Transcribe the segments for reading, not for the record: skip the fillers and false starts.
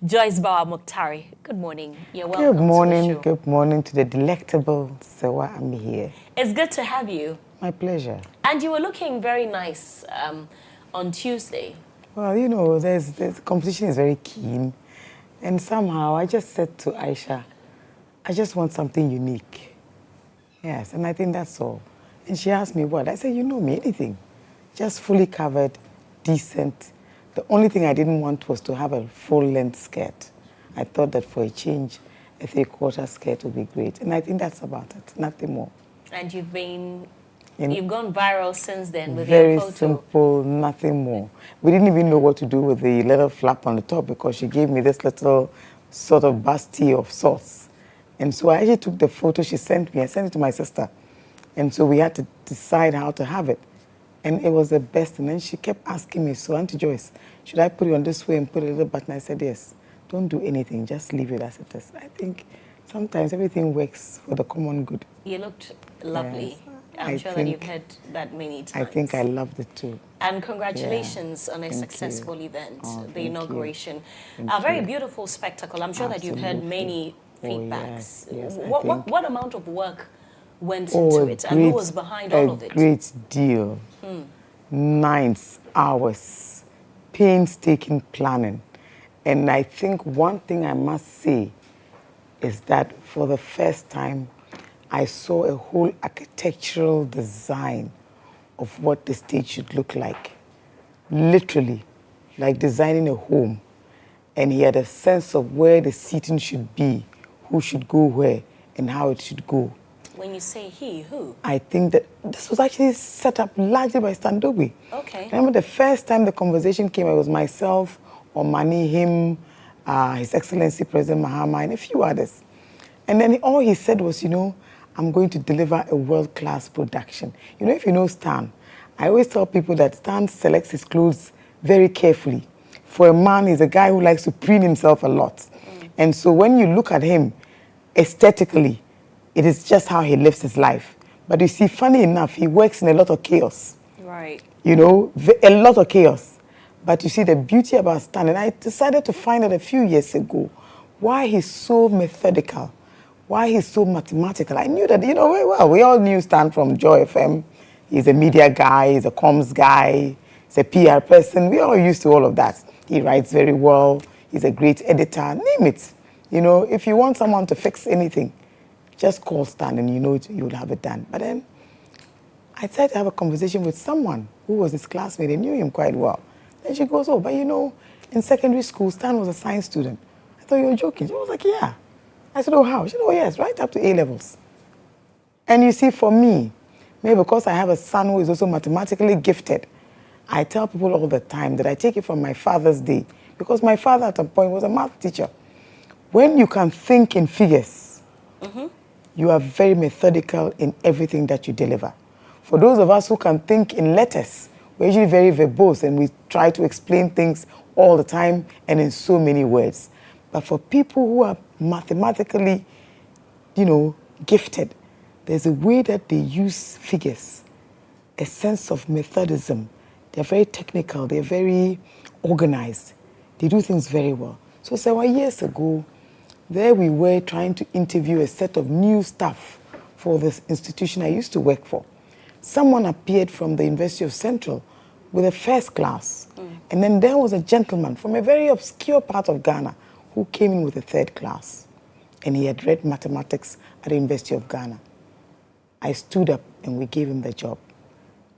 Joyce Bawa Mogtari, good morning. You're welcome Good morning. to the show. Good morning to the delectable Serwaa Amihere. It's good to have you. My pleasure. And you were looking very nice on Tuesday. Well, you know, the competition is very keen. And somehow I just said to Aisha, I just want something unique. Yes, and I think that's all. And she asked me what? I said, you know me, anything. Just fully covered, decent. The only thing I didn't want was to have a full-length skirt. I thought that for a change, a three-quarter skirt would be great. And I think that's about it, nothing more. And you've gone viral since then with Very your photo. simple, nothing more. We didn't even know what to do with the little flap on the top because she gave me this little sort of busty of sauce. And so I actually took the photo she sent me. I sent it to my sister. And so we had to decide how to have it. And it was the best. And then she kept asking me, so Auntie Joyce, should I put it on this way and put a little button? I said, yes. Don't do anything. Just leave it as it is. I think sometimes everything works for the common good. You looked lovely. Yes. I'm sure that you've heard that many times. I think I loved it too. And congratulations on a successful event, the inauguration. A very beautiful spectacle. I'm sure that you've heard many feedbacks. Yes, what amount of work went into it, and who was behind all of it? A great deal. Nights, hours, painstaking planning. And I think one thing I must say is that for the first time, I saw a whole architectural design of what the stage should look like. Literally, like designing a home. And he had a sense of where the seating should be, who should go where, and how it should go. When you say he, who? I think that this was actually set up largely by Standobi. Okay. I remember the first time the conversation came, it was myself, Omani, him, His Excellency President Mahama, and a few others. And then all he said was, you know, I'm going to deliver a world-class production. You know, if you know Stan, I always tell people that Stan selects his clothes very carefully. For a man, he's a guy who likes to preen himself a lot. And so when you look at him aesthetically, it is just how he lives his life. But you see, funny enough, he works in a lot of chaos. Right. You know, a lot of chaos. But you see the beauty about Stan, and I decided to find out a few years ago why he's so methodical, why he's so mathematical. I knew that, you know, well, we all knew Stan from Joy FM. He's a media guy, he's a comms guy, he's a PR person. We all used to all of that. He writes very well, he's a great editor, name it. You know, if you want someone to fix anything, just call Stan and you know you'll have it done. But then I tried to have a conversation with someone who was his classmate and knew him quite well. Then she goes, oh, but you know, in secondary school, Stan was a science student. I thought you were joking. She was like, yeah. I said, oh, how? She said, oh, yes, right up to A-levels. And you see, for me, maybe because I have a son who is also mathematically gifted, I tell people all the time that I take it from my father's day, because my father at a point was a math teacher. When you can think in figures, you are very methodical in everything that you deliver. For those of us who can think in letters, we're usually very verbose and we try to explain things all the time and in so many words. But for people who are mathematically, you know, gifted, there's a way that they use figures, a sense of methodism. They're very technical, they're very organized. They do things very well. So several years ago, there we were trying to interview a set of new staff for this institution I used to work for. Someone appeared from the University of Central with a first class. And then there was a gentleman from a very obscure part of Ghana who came in with a third class. And he had read mathematics at the University of Ghana. I stood up and we gave him the job.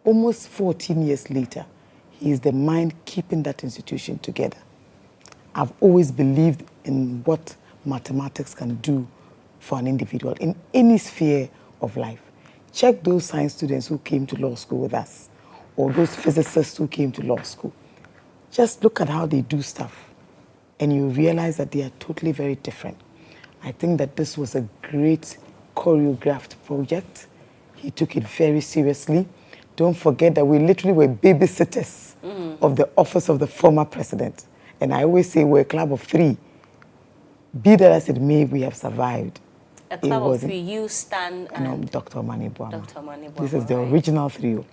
Almost 14 years later, he is the mind keeping that institution together. I've always believed in what mathematics can do for an individual in any sphere of life. Check those science students who came to law school with us, or those physicists who came to law school. Just look at how they do stuff, and you realize that they are totally very different. I think that this was a great choreographed project. He took it very seriously. Don't forget that we literally were babysitters of the office of the former president. And I always say we're a club of three. Be that as it may, we have survived. A club of three, you, Stan, and Dr. Omani Boama. Dr. Omani Boama. This is the original trio.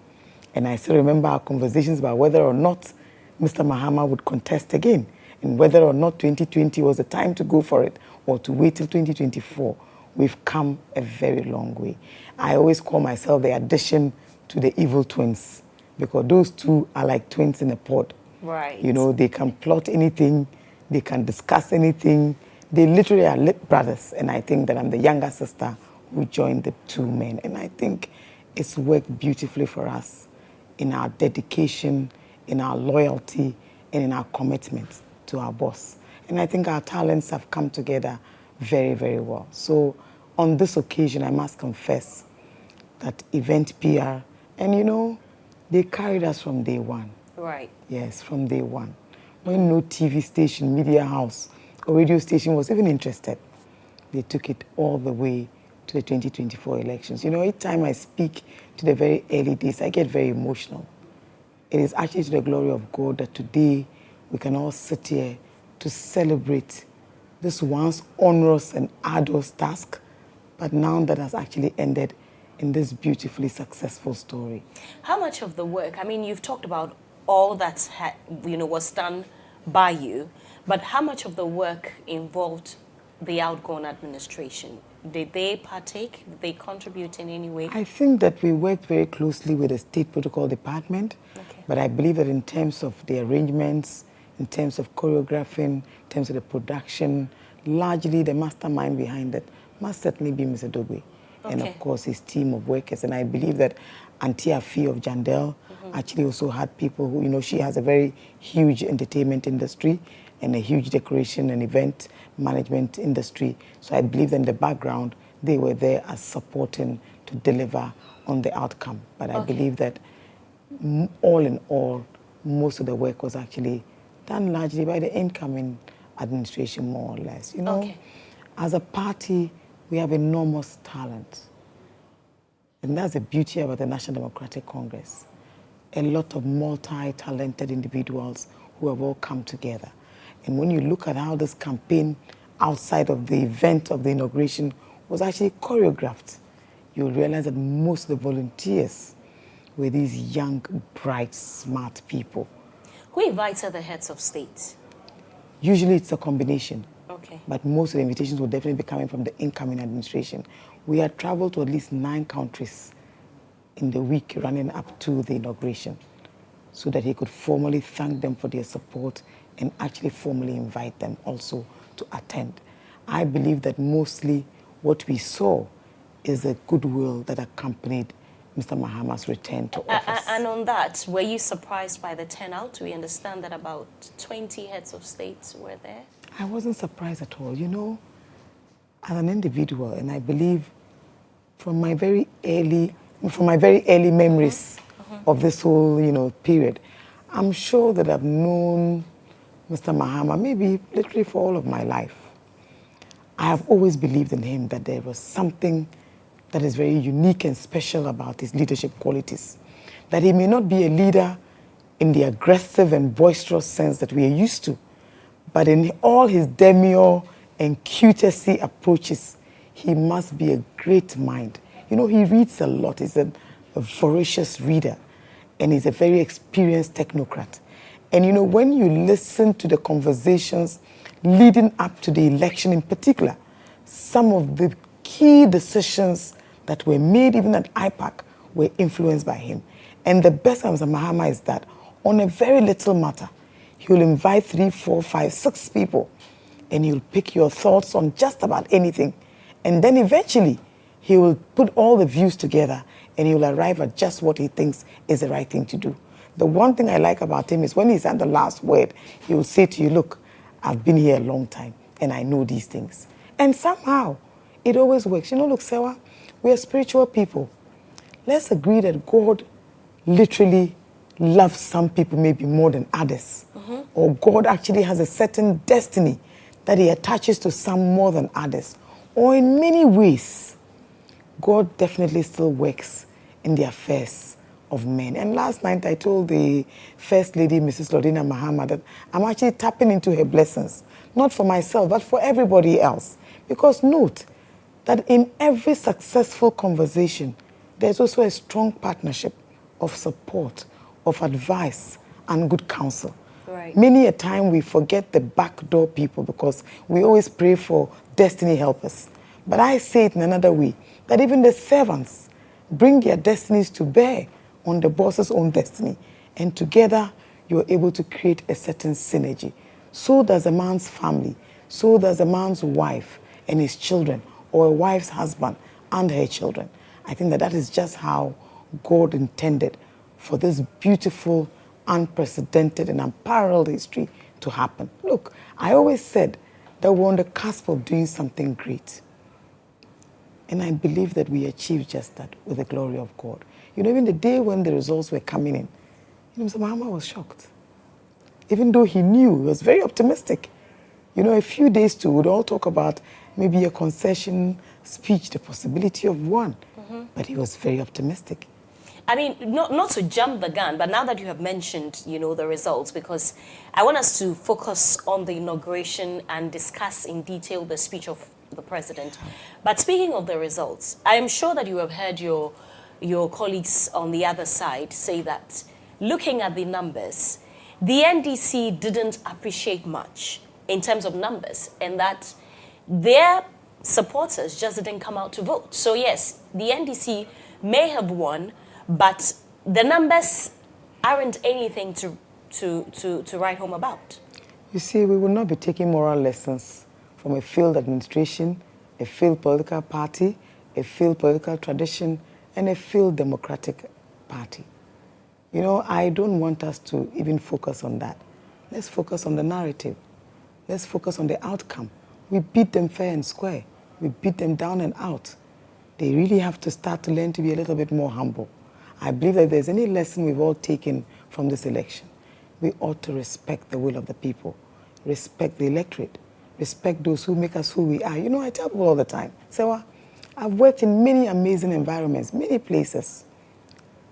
And I still remember our conversations about whether or not Mr. Mahama would contest again. And whether or not 2020 was the time to go for it or to wait till 2024, we've come a very long way. I always call myself the addition to the evil twins, because those two are like twins in a pod. Right. You know, they can plot anything, they can discuss anything. They literally are lip brothers. And I think that I'm the younger sister who joined the two men. And I think it's worked beautifully for us in our dedication, in our loyalty, and in our commitment to our boss. And I think our talents have come together very, very well. So on this occasion, I must confess that event PR, and you know, they carried us from day one. Right. Yes, from day one. When no TV station, media house, or radio station was even interested, they took it all the way to the 2024 elections. You know, each time I speak to the very early days, I get very emotional. It is actually to the glory of God that today we can all sit here to celebrate this once onerous and arduous task, but now that has actually ended in this beautifully successful story. How much of the work, I mean, you've talked about all that was done by you, but how much of the work involved the outgone administration? Did they partake? Did they contribute in any way? I think that we worked very closely with the State Protocol Department, okay. But I believe that in terms of the arrangements, in terms of choreographing, in terms of the production, largely the mastermind behind it must certainly be Mr. Dogwe. Okay. And of course his team of workers. And I believe that Auntie Afi of Jandel actually also had people who, you know, she has a very huge entertainment industry and a huge decoration and event management industry. So I believe that in the background, they were there as supporting to deliver on the outcome. But I believe that all in all, most of the work was actually done largely by the incoming administration, more or less. You know, as a party, we have enormous talent. And that's the beauty about the National Democratic Congress. A lot of multi-talented individuals who have all come together. And when you look at how this campaign outside of the event of the inauguration was actually choreographed, you'll realize that most of the volunteers were these young, bright, smart people. Who invited the heads of state? Usually it's a combination. Okay. But most of the invitations will definitely be coming from the incoming administration. We had traveled to at least 9 countries in the week running up to the inauguration so that he could formally thank them for their support and actually formally invite them also to attend. I believe that mostly what we saw is the goodwill that accompanied Mr. Mahama's return to office. And on that, were you surprised by the turnout? We understand that about 20 heads of state were there. I wasn't surprised at all. You know, as an individual, and I believe from my very early memories of this whole, you know, period, I'm sure that I've known Mr. Mahama maybe literally for all of my life. I have always believed in him that there was something that is very unique and special about his leadership qualities. That he may not be a leader in the aggressive and boisterous sense that we are used to, but in all his demure and cutesy approaches, he must be a great mind. You know, he reads a lot. He's a voracious reader, and he's a very experienced technocrat. And you know, when you listen to the conversations leading up to the election in particular, some of the key decisions that were made even at IPAC were influenced by him. And the best of Mr. Mahama is that on a very little matter, he will invite 3, 4, 5, 6 people, and he'll pick your thoughts on just about anything. And then eventually, he will put all the views together, and he will arrive at just what he thinks is the right thing to do. The one thing I like about him is when he's at the last word, he will say to you, look, I've been here a long time, and I know these things. And somehow, it always works. You know, look, Serwaa, we are spiritual people. Let's agree that God literally loves some people maybe more than others. Or God actually has a certain destiny that he attaches to some more than others. Or in many ways, God definitely still works in the affairs of men. And last night I told the First Lady, Mrs. Lordina Mahama, that I'm actually tapping into her blessings, not for myself, but for everybody else. Because note that in every successful conversation, there's also a strong partnership of support, of advice, and good counsel. Right. Many a time we forget the backdoor people because we always pray for destiny helpers. But I say it in another way, that even the servants bring their destinies to bear on the boss's own destiny. And together, you're able to create a certain synergy. So does a man's family. So does a man's wife and his children, or a wife's husband and her children. I think that that is just how God intended for this beautiful, unprecedented, and unparalleled history to happen. Look, I always said that we're on the cusp of doing something great. And I believe that we achieved just that with the glory of God. You know, even the day when the results were coming in, you know, Mr. Mahama was shocked. Even though he knew, he was very optimistic. You know, a few days to, we'd all talk about maybe a concession speech, the possibility of one. But he was very optimistic. I mean, not to jump the gun, but now that you have mentioned, you know, the results, because I want us to focus on the inauguration and discuss in detail the speech of the president. But speaking of the results, I am sure that you have heard your colleagues on the other side say that looking at the numbers, the NDC didn't appreciate much in terms of numbers, and that their supporters just didn't come out to vote. So yes, the NDC may have won, but the numbers aren't anything to write home about. You see, we will not be taking moral lessons from a failed administration, a failed political party, a failed political tradition, and a failed democratic party. You know, I don't want us to even focus on that. Let's focus on the narrative. Let's focus on the outcome. We beat them fair and square. We beat them down and out. They really have to start to learn to be a little bit more humble. I believe that if there's any lesson we've all taken from this election, we ought to respect the will of the people, respect the electorate, respect those who make us who we are. You know, I tell people all the time, Serwaa, I've worked in many amazing environments, many places.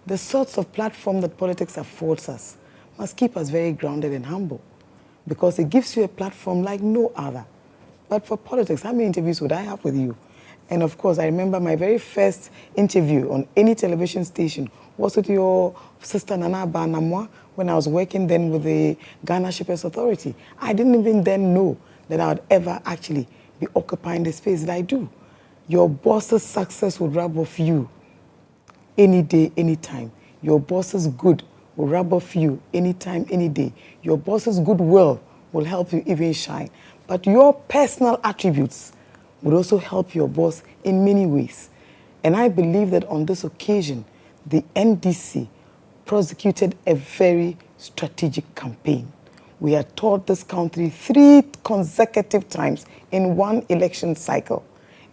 The sorts of platform that politics affords us must keep us very grounded and humble, because it gives you a platform like no other. But for politics, how many interviews would I have with you? And of course, I remember my very first interview on any television station was with your sister Nana Banamwa when I was working then with the Ghana Shippers Authority. I didn't even then know that I would ever actually be occupying the space that I do. Your boss's success would rub off you any day, anytime. Your boss's good will rub off you anytime, any day. Your boss's goodwill will help you even shine. But your personal attributes would also help your boss in many ways. And I believe that on this occasion, the NDC prosecuted a very strategic campaign. We had taught this country 3 consecutive times in one election cycle.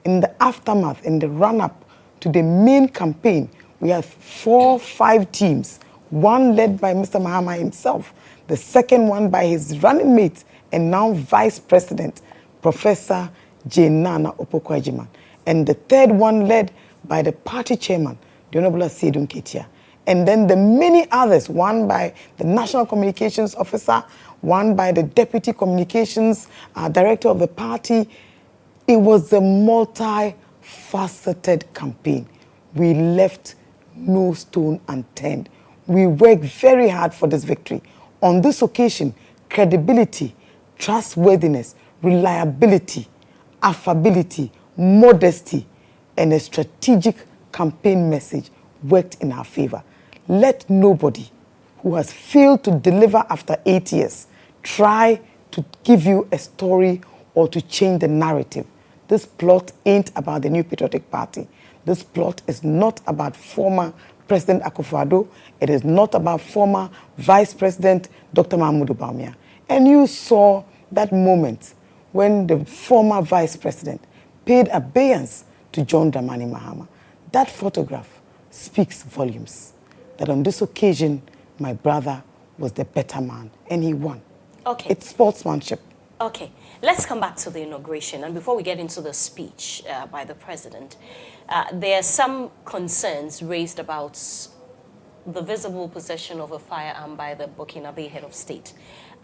In the aftermath, in the run-up to the main campaign, we had 4, 5 teams, one led by Mr. Mahama himself, the second one by his running mate and now Vice President, Professor Nana Opoku-Agyeman, and the third one led by the party chairman, the Honorable Asiedu Nketia, and then the many others, one by the National Communications Officer, one by the Deputy Communications Director of the party. It was a multi-faceted campaign. We left no stone unturned. We worked very hard for this victory. On this occasion, credibility, trustworthiness, reliability, affability, modesty, and a strategic campaign message worked in our favor. Let nobody who has failed to deliver after 8 years try to give you a story or to change the narrative. This plot ain't about the New Patriotic Party. This plot is not about former President Akufo-Addo. It is not about former Vice President Dr. Mahmoud Bawumia. And you saw that moment when the former Vice President paid abeyance to John Dramani Mahama. That photograph speaks volumes. That on this occasion, my brother was the better man, and he won. Okay. It's sportsmanship. Okay, let's come back to the inauguration. And before we get into the speech by the president, there are some concerns raised about the visible possession of a firearm by the Burkinabe head of state.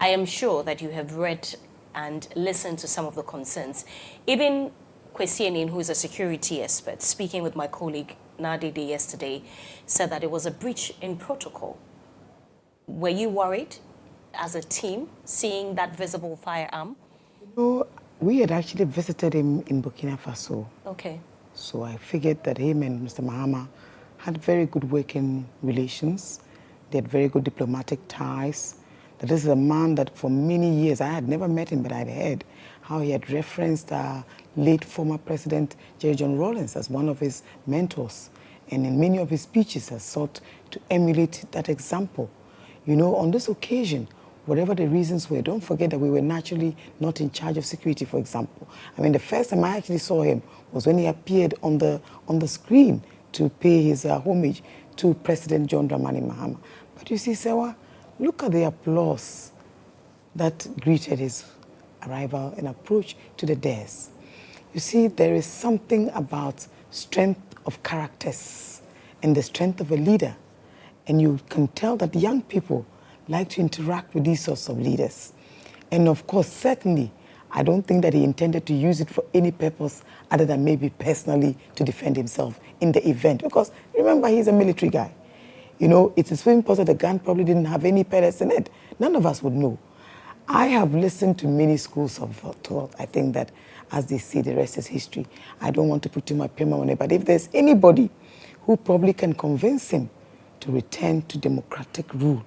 I am sure that you have read and listened to some of the concerns. Even Kwesi Enin, who is a security expert, speaking with my colleague Nadede yesterday, said that it was a breach in protocol. Were you worried? as a team, seeing that visible firearm? So we had actually visited him in Burkina Faso. Okay. So I figured that him and Mr. Mahama had very good working relations. They had very good diplomatic ties. That this is a man that for many years, I had never met him, but I'd heard how he had referenced late former President GHOne Rawlings as one of his mentors. And in many of his speeches has sought to emulate that example. You know, on this occasion, whatever the reasons were, don't forget that we were naturally not in charge of security, for example. I mean, the first time I actually saw him was when he appeared on the screen to pay his homage to President John Dramani Mahama. But you see, Serwaa, look at the applause that greeted his arrival and approach to the dais. You see, there is something about strength of characters and the strength of a leader. And you can tell that young people like to interact with these sorts of leaders. And of course, certainly, I don't think that he intended to use it for any purpose other than maybe personally to defend himself in the event. Because remember, he's a military guy. You know, it is very possible the gun probably didn't have any pellets in it. None of us would know. I have listened to many schools of thought. I think that, as they say, the rest is history. I don't want to put too much pressure on it, but if there's anybody who probably can convince him to return to democratic rule,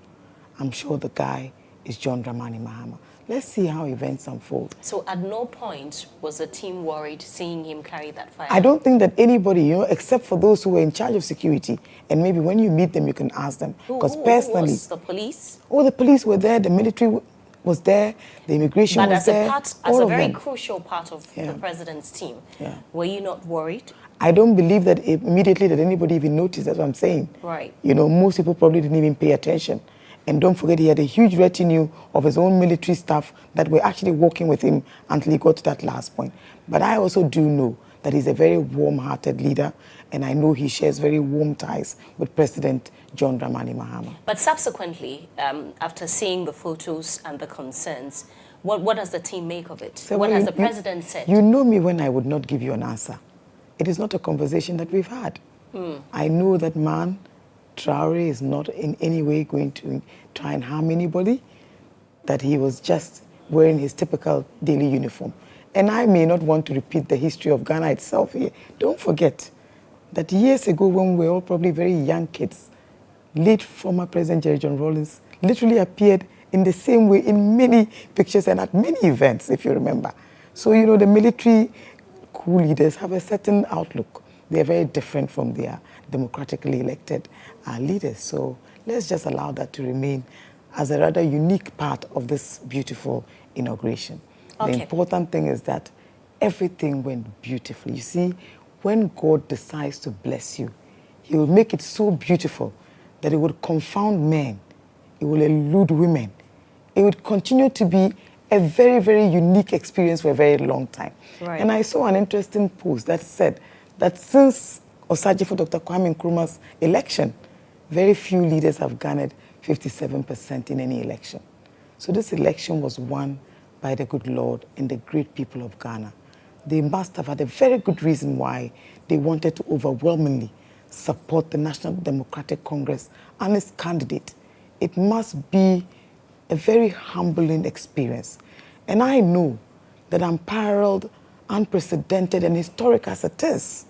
I'm sure the guy is John Dramani Mahama. Let's see how events unfold. So at no point was the team worried seeing him carry that fire? I don't think that anybody, you know, except for those who were in charge of security, and maybe when you meet them, you can ask them. Because personally... Who was the police? Oh, the police were there, the military was there, the immigration was there. But as a very crucial part of the president's team, were you not worried? I don't believe that immediately that anybody even noticed, that's what I'm saying. Right. You know, most people probably didn't even pay attention. And don't forget, he had a huge retinue of his own military staff that were actually working with him until he got to that last point. But I also do know that he's a very warm-hearted leader, and I know he shares very warm ties with President John Dramani Mahama. But subsequently, after seeing the photos and the concerns, what does the team make of it? So what has the president said? You know me when I would not give you an answer. It is not a conversation that we've had. I know that man, Traore, is not in any way going to try and harm anybody, that he was just wearing his typical daily uniform. And I may not want to repeat the history of Ghana itself here. Don't forget that years ago, when we were all probably very young kids, late former President GHOne Rawlings literally appeared in the same way in many pictures and at many events, if you remember. So, you know, the military coup leaders have a certain outlook. They're very different from their democratically elected leaders. So let's just allow that to remain as a rather unique part of this beautiful inauguration. Okay. The important thing is that everything went beautifully. You see, when God decides to bless you, he will make it so beautiful that it would confound men, it will elude women. It would continue to be a very, very unique experience for a very long time. Right. And I saw an interesting post that said that since Osajifo Dr. Kwame Nkrumah's election, very few leaders have garnered 57% in any election. So this election was won by the good Lord and the great people of Ghana. They must have had a very good reason why they wanted to overwhelmingly support the National Democratic Congress and its candidate. It must be a very humbling experience. And I know that unparalleled, unprecedented, and historic as it is,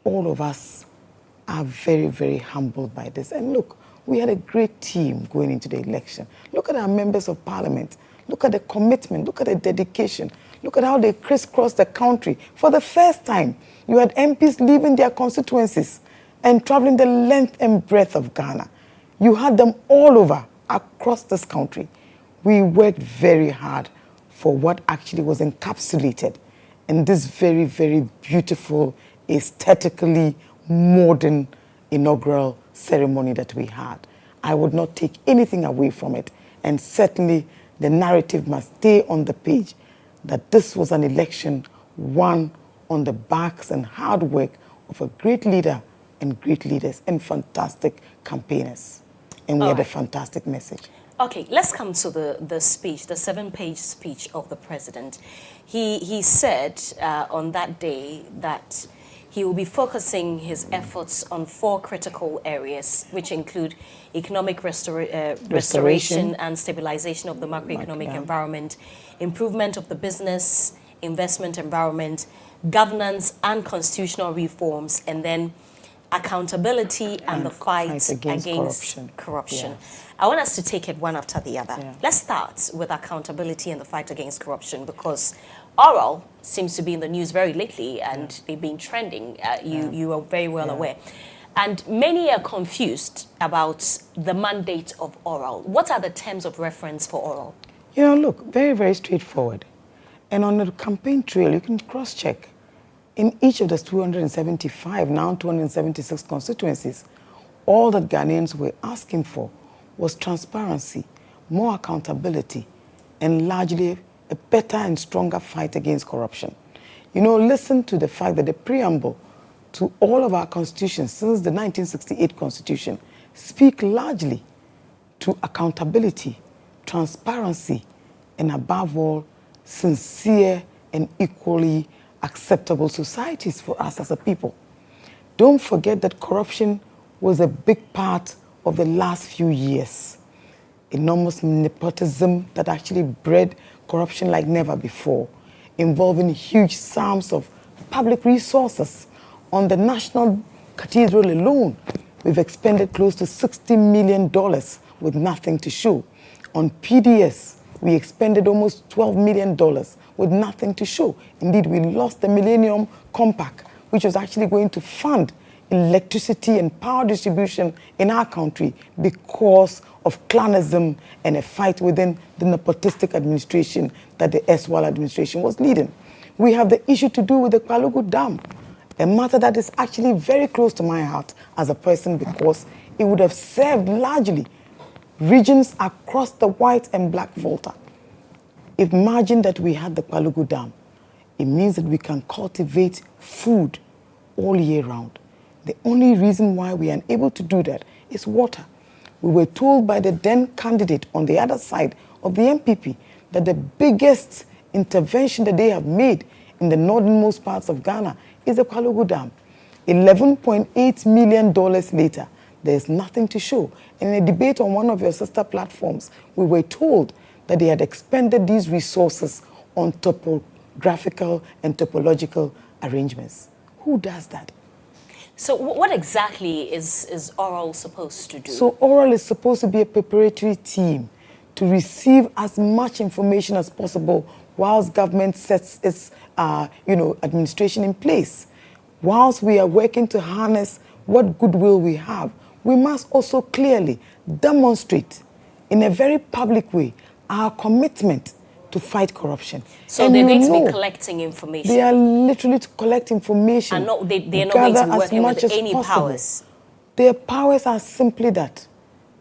all of us are very, very humbled by this. And look, we had a great team going into the election. Look at our members of parliament. Look at the commitment. Look at the dedication. Look at how they crisscrossed the country. For the first time, you had MPs leaving their constituencies and traveling the length and breadth of Ghana. You had them all over, across this country. We worked very hard for what actually was encapsulated in this very, very beautiful, aesthetically modern inaugural ceremony that we had. I would not take anything away from it, and certainly the narrative must stay on the page that this was an election won on the backs and hard work of a great leader and great leaders and fantastic campaigners. And we had a fantastic message. Okay, let's come to the speech, the 7-page speech of the president. He said on that day that he will be focusing his efforts on 4 critical areas, which include economic restoration and stabilization of the macroeconomic environment, improvement of the business investment environment, governance and constitutional reforms, and then accountability and the fight against corruption. Yes. I want us to take it one after the other. Yeah. Let's start with accountability and the fight against corruption, because oral seems to be in the news very lately, and they've been trending. You are very well aware. And many are confused about the mandate of oral. What are the terms of reference for oral? You know, look, very, very straightforward. And on the campaign trail, you can cross-check. In each of the 275, now 276 constituencies, all that Ghanaians were asking for was transparency, more accountability, and largely a better and stronger fight against corruption. You know, listen to the fact that the preamble to all of our constitutions since the 1968 Constitution speak largely to accountability, transparency, and above all, sincere and equally acceptable societies for us as a people. Don't forget that corruption was a big part of the last few years. Enormous nepotism that actually bred corruption like never before, involving huge sums of public resources. On the National Cathedral alone, we've expended close to $60 million with nothing to show. On PDS, we expended almost $12 million with nothing to show. Indeed, we lost the Millennium Compact, which was actually going to fund electricity and power distribution in our country because of clanism and a fight within the nepotistic administration that the Serwaa administration was leading. We have the issue to do with the Kwalugu Dam, a matter that is actually very close to my heart as a person, because it would have served largely regions across the white and black Volta. Imagine that we had the Kwalugu Dam. It means that we can cultivate food all year round. The only reason why we are unable to do that is water. We were told by the then candidate on the other side of the MPP that the biggest intervention that they have made in the northernmost parts of Ghana is the Kwalugu Dam. $11.8 million later, there's nothing to show. In a debate on one of your sister platforms, we were told that they had expended these resources on topographical and topological arrangements. Who does that? So what exactly is oral supposed to do? So oral is supposed to be a preparatory team to receive as much information as possible whilst government sets its administration in place. Whilst we are working to harness what goodwill we have, we must also clearly demonstrate in a very public way our commitment to fight corruption. So they're going to be collecting information? They are literally to collect information. And they're not going to be working with any powers? Their powers are simply that.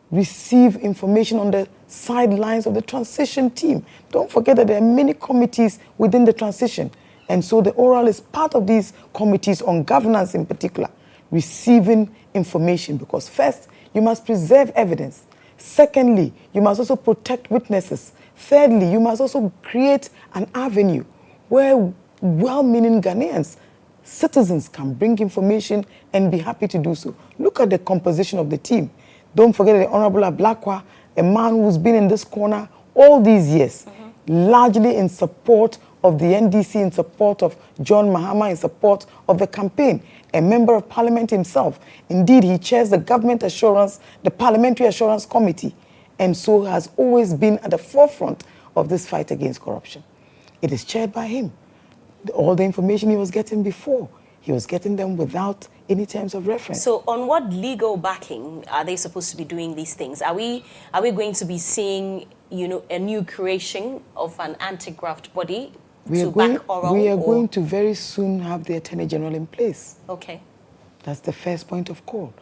Receive information on the sidelines of the transition team. Don't forget that there are many committees within the transition. And so the oral is part of these committees on governance in particular, receiving information, because first, you must preserve evidence. Secondly, you must also protect witnesses. Thirdly, you must also create an avenue where well-meaning Ghanaians, citizens, can bring information and be happy to do so. Look at the composition of the team. Don't forget the Honorable Ablakwa, a man who's been in this corner all these years, largely in support of the NDC, in support of John Mahama, in support of the campaign, a member of parliament himself. Indeed, he chairs the government assurance, the parliamentary assurance committee, and so has always been at the forefront of this fight against corruption. It is chaired by him. All the information he was getting before, he was getting them without any terms of reference. So on what legal backing are they supposed to be doing these things? Are we going to be seeing, a new creation of an anti-graft body to back oral? We are going to very soon have the Attorney General in place. Okay. That's the first point of call.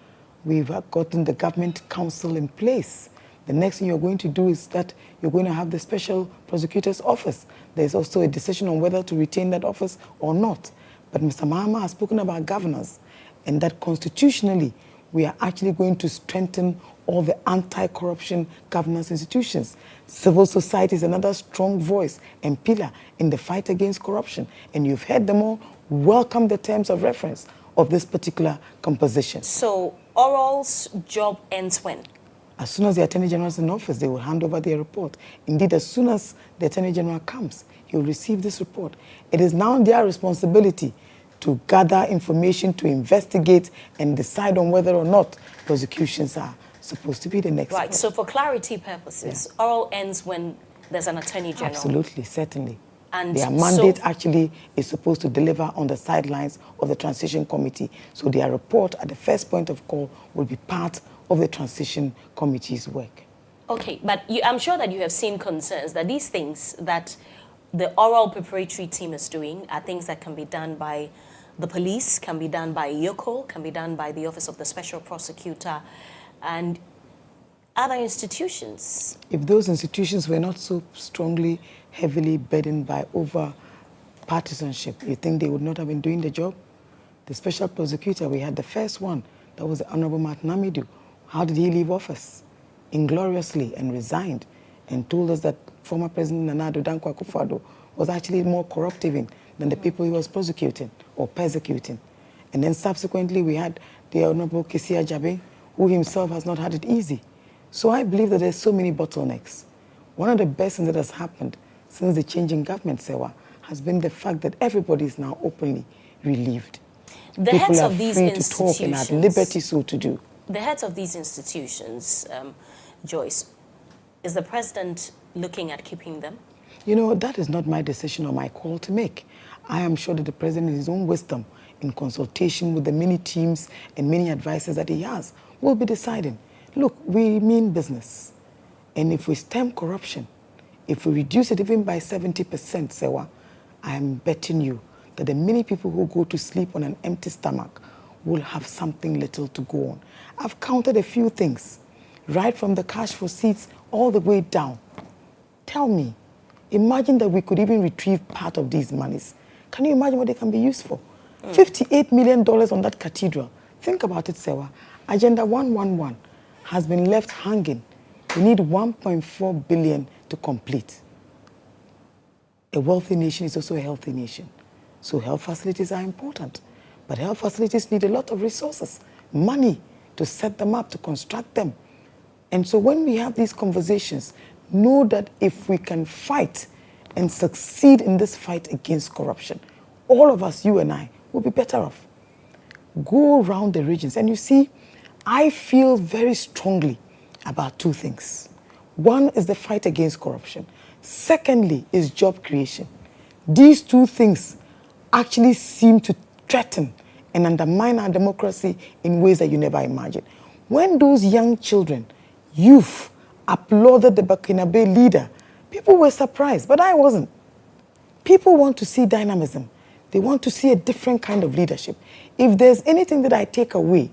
We've gotten the Government Council in place. The next thing you're going to do is that you're going to have the Special Prosecutor's Office. There's also a decision on whether to retain that office or not. But Mr. Mahama has spoken about governance, and that constitutionally, we are actually going to strengthen all the anti-corruption governance institutions. Civil society is another strong voice and pillar in the fight against corruption. And you've heard them all welcome the terms of reference of this particular composition. So Oral's job ends when? As soon as the Attorney General is in office, they will hand over their report. Indeed, as soon as the Attorney General comes, he will receive this report. It is now their responsibility to gather information, to investigate, and decide on whether or not prosecutions are supposed to be the next. Right, so for clarity purposes, Oral ends when there's an Attorney General. Absolutely, certainly. And their mandate actually is supposed to deliver on the sidelines of the transition committee. So their report at the first point of call will be part of the transition committee's work. Okay, but I'm sure that you have seen concerns that these things that the Oral preparatory team is doing are things that can be done by the police, can be done by GHOne, can be done by the Office of the Special Prosecutor, and other institutions. If those institutions were not so strongly, heavily burdened by over-partisanship, you think they would not have been doing the job? The Special Prosecutor, we had the first one, that was the Honorable Martin Amidu. How did he leave office? Ingloriously, and resigned, and told us that former President Nana Addo Dankwa Akufo-Addo was actually more corruptive than the people he was prosecuting or persecuting. And then subsequently we had the Honorable Kisia Jabe, who himself has not had it easy. So I believe that there's so many bottlenecks. One of the best things that has happened since the change in government, Serwaa, has been the fact that everybody is now openly relieved. The People heads are of these free institutions, to talk and have liberty so to do. The heads of these institutions, Joyce, is the president looking at keeping them? You know, that is not my decision or my call to make. I am sure that the president, in his own wisdom, in consultation with the many teams and many advisors that he has, will be deciding. Look, we mean business. And if we stem corruption, if we reduce it even by 70%, Serwaa, I am betting you that the many people who go to sleep on an empty stomach will have something little to go on. I've counted a few things, right from the cash for seats all the way down. Tell me, imagine that we could even retrieve part of these monies. Can you imagine what they can be used for? $58 million on that cathedral. Think about it, Serwaa. Agenda 111 has been left hanging. We need 1.4 billion to complete. A wealthy nation is also a healthy nation. So health facilities are important. But health facilities need a lot of resources, money to set them up, to construct them. And so when we have these conversations, know that if we can fight and succeed in this fight against corruption, all of us, you and I, will be better off. Go around the regions. And you see, I feel very strongly about two things. One is the fight against corruption. Secondly is job creation. These two things actually seem to threaten and undermine our democracy in ways that you never imagined. When those young children, youth, applauded the Burkinabe leader, people were surprised, but I wasn't. People want to see dynamism. They want to see a different kind of leadership. If there's anything that I take away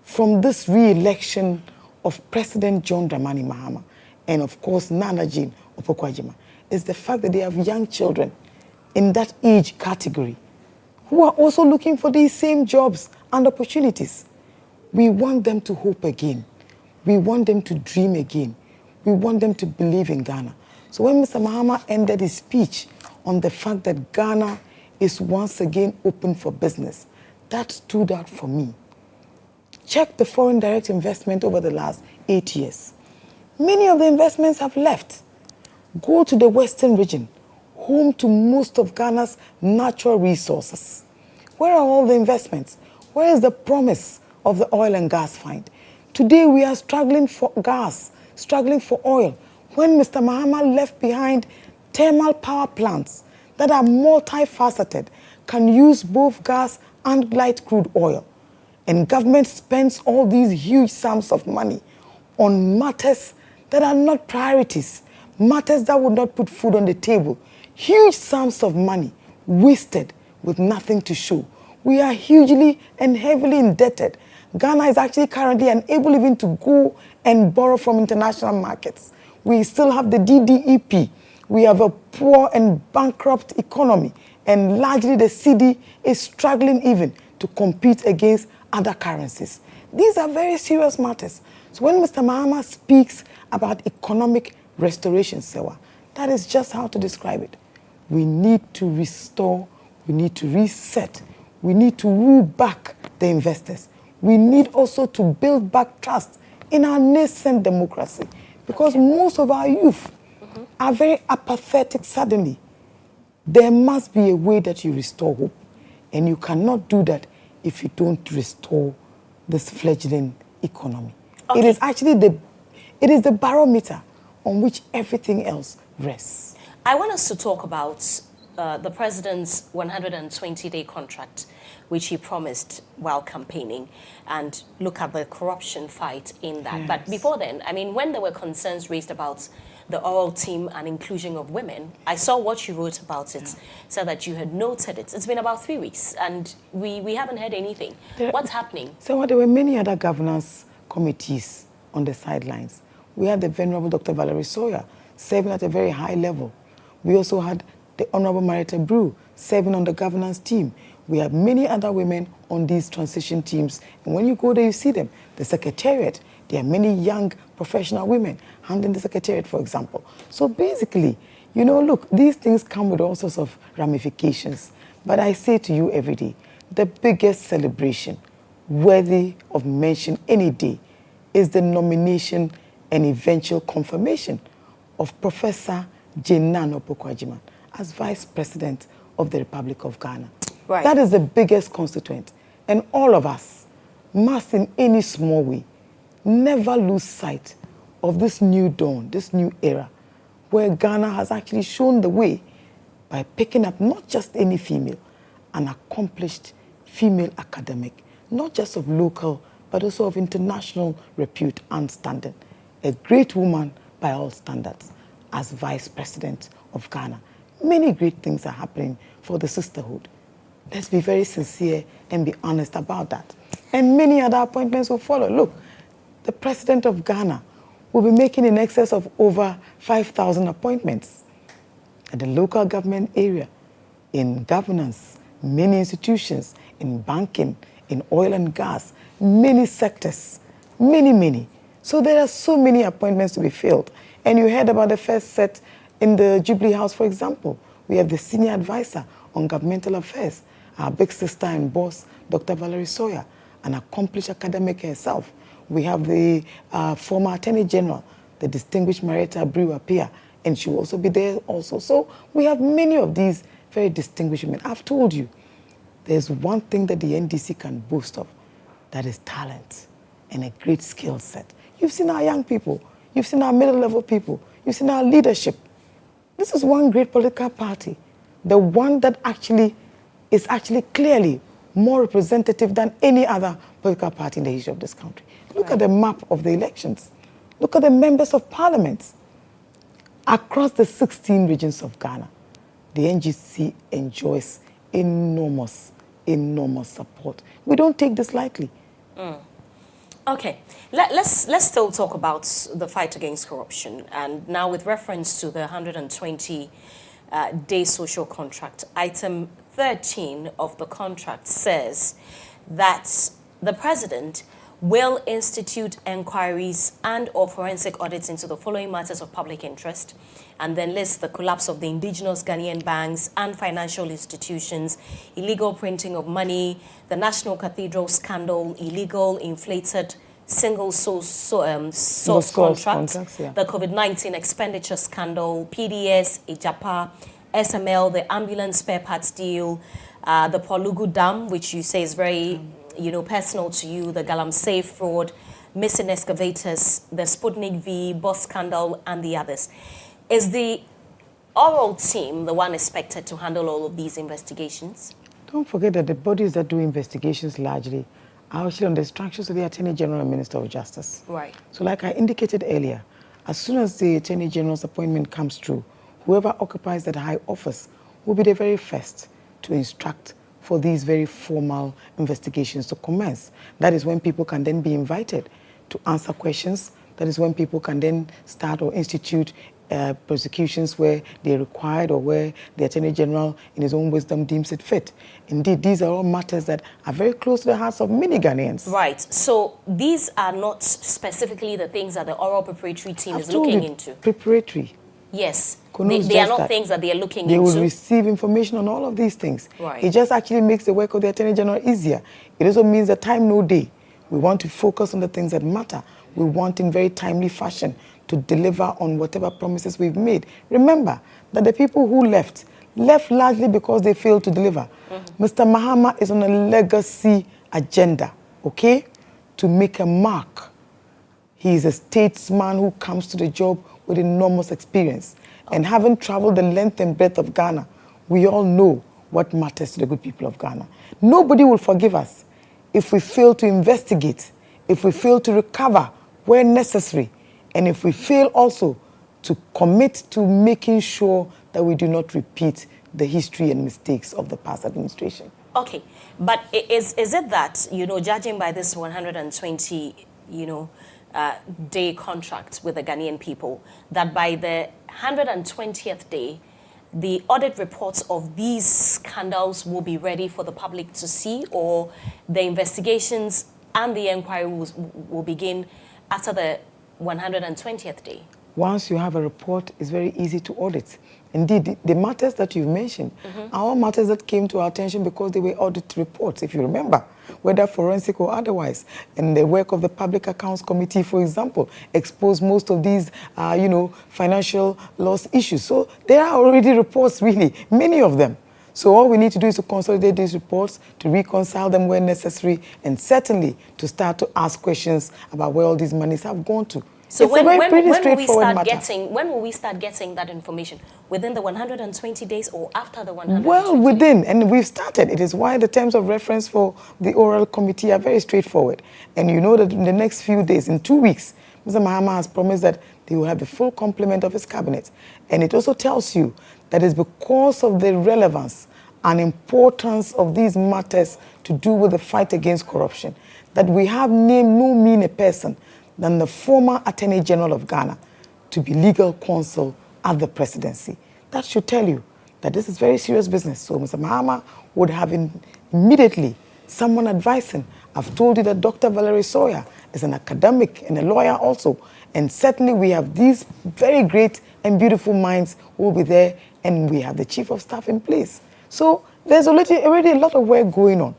from this re-election of President John Dramani Mahama, and of course Nana Jane Opoku-Agyeman, is the fact that they have young children in that age category who are also looking for these same jobs and opportunities. We want them to hope again. We want them to dream again. We want them to believe in Ghana. So when Mr. Mahama ended his speech on the fact that Ghana is once again open for business, that stood out for me. Check the foreign direct investment over the last 8 years. Many of the investments have left. Go to the Western region, home to most of Ghana's natural resources. Where are all the investments? Where is the promise of the oil and gas find? Today we are struggling for gas, struggling for oil, when Mr. Mahama left behind thermal power plants that are multifaceted, can use both gas and light crude oil. And government spends all these huge sums of money on matters that are not priorities, matters that would not put food on the table. Huge sums of money wasted with nothing to show. We are hugely and heavily indebted. Ghana is actually currently unable even to go and borrow from international markets. We still have the DDEP. We have a poor and bankrupt economy, and largely the cedi is struggling even to compete against other currencies. These are very serious matters. So when Mr. Mahama speaks about economic restoration, Serwaa, that is just how to describe it. We need to restore, we need to reset, we need to woo back the investors. We need also to build back trust in our nascent democracy, because most of our youth are very apathetic suddenly. There must be a way that you restore hope, and you cannot do that if you don't restore this fledgling economy. Okay. It is actually the barometer on which everything else rests. I want us to talk about the president's 120-day contract, which he promised while campaigning, and look at the corruption fight in that. Yes. But before then, I mean, when there were concerns raised about the oral team and inclusion of women, I saw what you wrote about it, said that you had noted it. It's been about 3 weeks, and we haven't heard anything. What's happening? So there were many other governance committees on the sidelines. We had the Venerable Dr. Valerie Sawyer serving at a very high level. We also had the Honorable Marita Brew serving on the governance team. We have many other women on these transition teams. And when you go there, you see them. The Secretariat, there are many young professional women handling the Secretariat, for example. So basically, you know, look, these things come with all sorts of ramifications. But I say to you every day, the biggest celebration worthy of mention any day is the nomination and eventual confirmation of Professor GHOne as Vice President of the Republic of Ghana. Right. That is the biggest constituent. And all of us must, in any small way, never lose sight of this new dawn, this new era, where Ghana has actually shown the way by picking up not just any female, an accomplished female academic, not just of local, but also of international repute and standing. A great woman by all standards as Vice President of Ghana. Many great things are happening for the sisterhood. Let's be very sincere and be honest about that. And many other appointments will follow. Look, the President of Ghana will be making in excess of over 5,000 appointments at the local government area, in governance, many institutions, in banking, in oil and gas, many sectors, many. So there are so many appointments to be filled. And you heard about the first set in the Jubilee House, for example. We have the Senior Advisor on Governmental Affairs, our big sister and boss, Dr. Valerie Sawyer, an accomplished academic herself. We have the former Attorney General, the distinguished Marita Brew appear, and she will also be there also. So we have many of these very distinguished women. I've told you, there's one thing that the NDC can boast of, that is talent and a great skill set. You've seen our young people, you've seen our middle-level people, you've seen our leadership. This is one great political party, the one that is clearly more representative than any other political party in the history of this country. Look at the map of the elections. Look at the members of parliament across the 16 regions of Ghana. The NGC enjoys enormous support. We don't take this lightly. Okay, let's still talk about the fight against corruption. And now with reference to the 120-day social contract, item 13 of the contract says that the president will institute inquiries and or forensic audits into the following matters of public interest, and then lists the collapse of the indigenous Ghanaian banks and financial institutions, illegal printing of money, the National Cathedral scandal, illegal inflated single source contracts, the COVID-19 expenditure scandal, PDS, Ijapa, SML, the ambulance spare parts deal, the Polugu Dam, which you say is very personal to you, the Galamsey fraud, missing excavators, the Sputnik V, bus scandal, and the others. Is the oral team the one expected to handle all of these investigations? Don't forget that the bodies that do investigations largely are actually on the instructions of the Attorney General and Minister of Justice. Right. So like I indicated earlier, as soon as the Attorney General's appointment comes through, whoever occupies that high office will be the very first to instruct for these very formal investigations to commence. That is when people can then be invited to answer questions. That is when people can then start or institute prosecutions where they're required or where the Attorney General, in his own wisdom, deems it fit. Indeed, these are all matters that are very close to the hearts of many Ghanaians. Right. So these are not specifically the things that the oral preparatory team is looking into. Preparatory. Yes. They are not things that they are looking into. They will receive information on all of these things. Right. It just actually makes the work of the Attorney General easier. It also means that time, no day. We want to focus on the things that matter. We want in very timely fashion to deliver on whatever promises we've made. Remember that the people who left largely because they failed to deliver. Mr. Mahama is on a legacy agenda, okay, to make a mark. He is a statesman who comes to the job with enormous experience. And having traveled the length and breadth of Ghana, we all know what matters to the good people of Ghana. Nobody will forgive us if we fail to investigate, if we fail to recover where necessary, and if we fail also to commit to making sure that we do not repeat the history and mistakes of the past administration. Okay, but is it that, judging by this 120, day contract with the Ghanaian people, that by the 120th day, the audit reports of these scandals will be ready for the public to see, or the investigations and the inquiry will begin after the 120th day? Once you have a report, it's very easy to audit. Indeed, the matters that you've mentioned are all matters that came to our attention because they were audit reports, if you remember, whether forensic or otherwise. And the work of the Public Accounts Committee, for example, exposed most of these, financial loss issues. So there are already reports, really, many of them. So all we need to do is to consolidate these reports, to reconcile them where necessary, and certainly to start to ask questions about where all these monies have gone to. So when will we start getting that information? Within the 120 days or after the 120 Well, within, and we've started. It is why the terms of reference for the oral committee are very straightforward. And you know that in the next few days, in 2 weeks, Mr. Mahama has promised that they will have the full complement of his cabinet. And it also tells you that it's because of the relevance and importance of these matters to do with the fight against corruption that we have named no meaner person than the former Attorney General of Ghana to be legal counsel at the presidency. That should tell you that this is very serious business. So Mr. Mahama would have immediately someone advising. I've told you that Dr. Valerie Sawyer is an academic and a lawyer also. And certainly we have these very great and beautiful minds who will be there, and we have the Chief of Staff in place. So there's already a lot of work going on.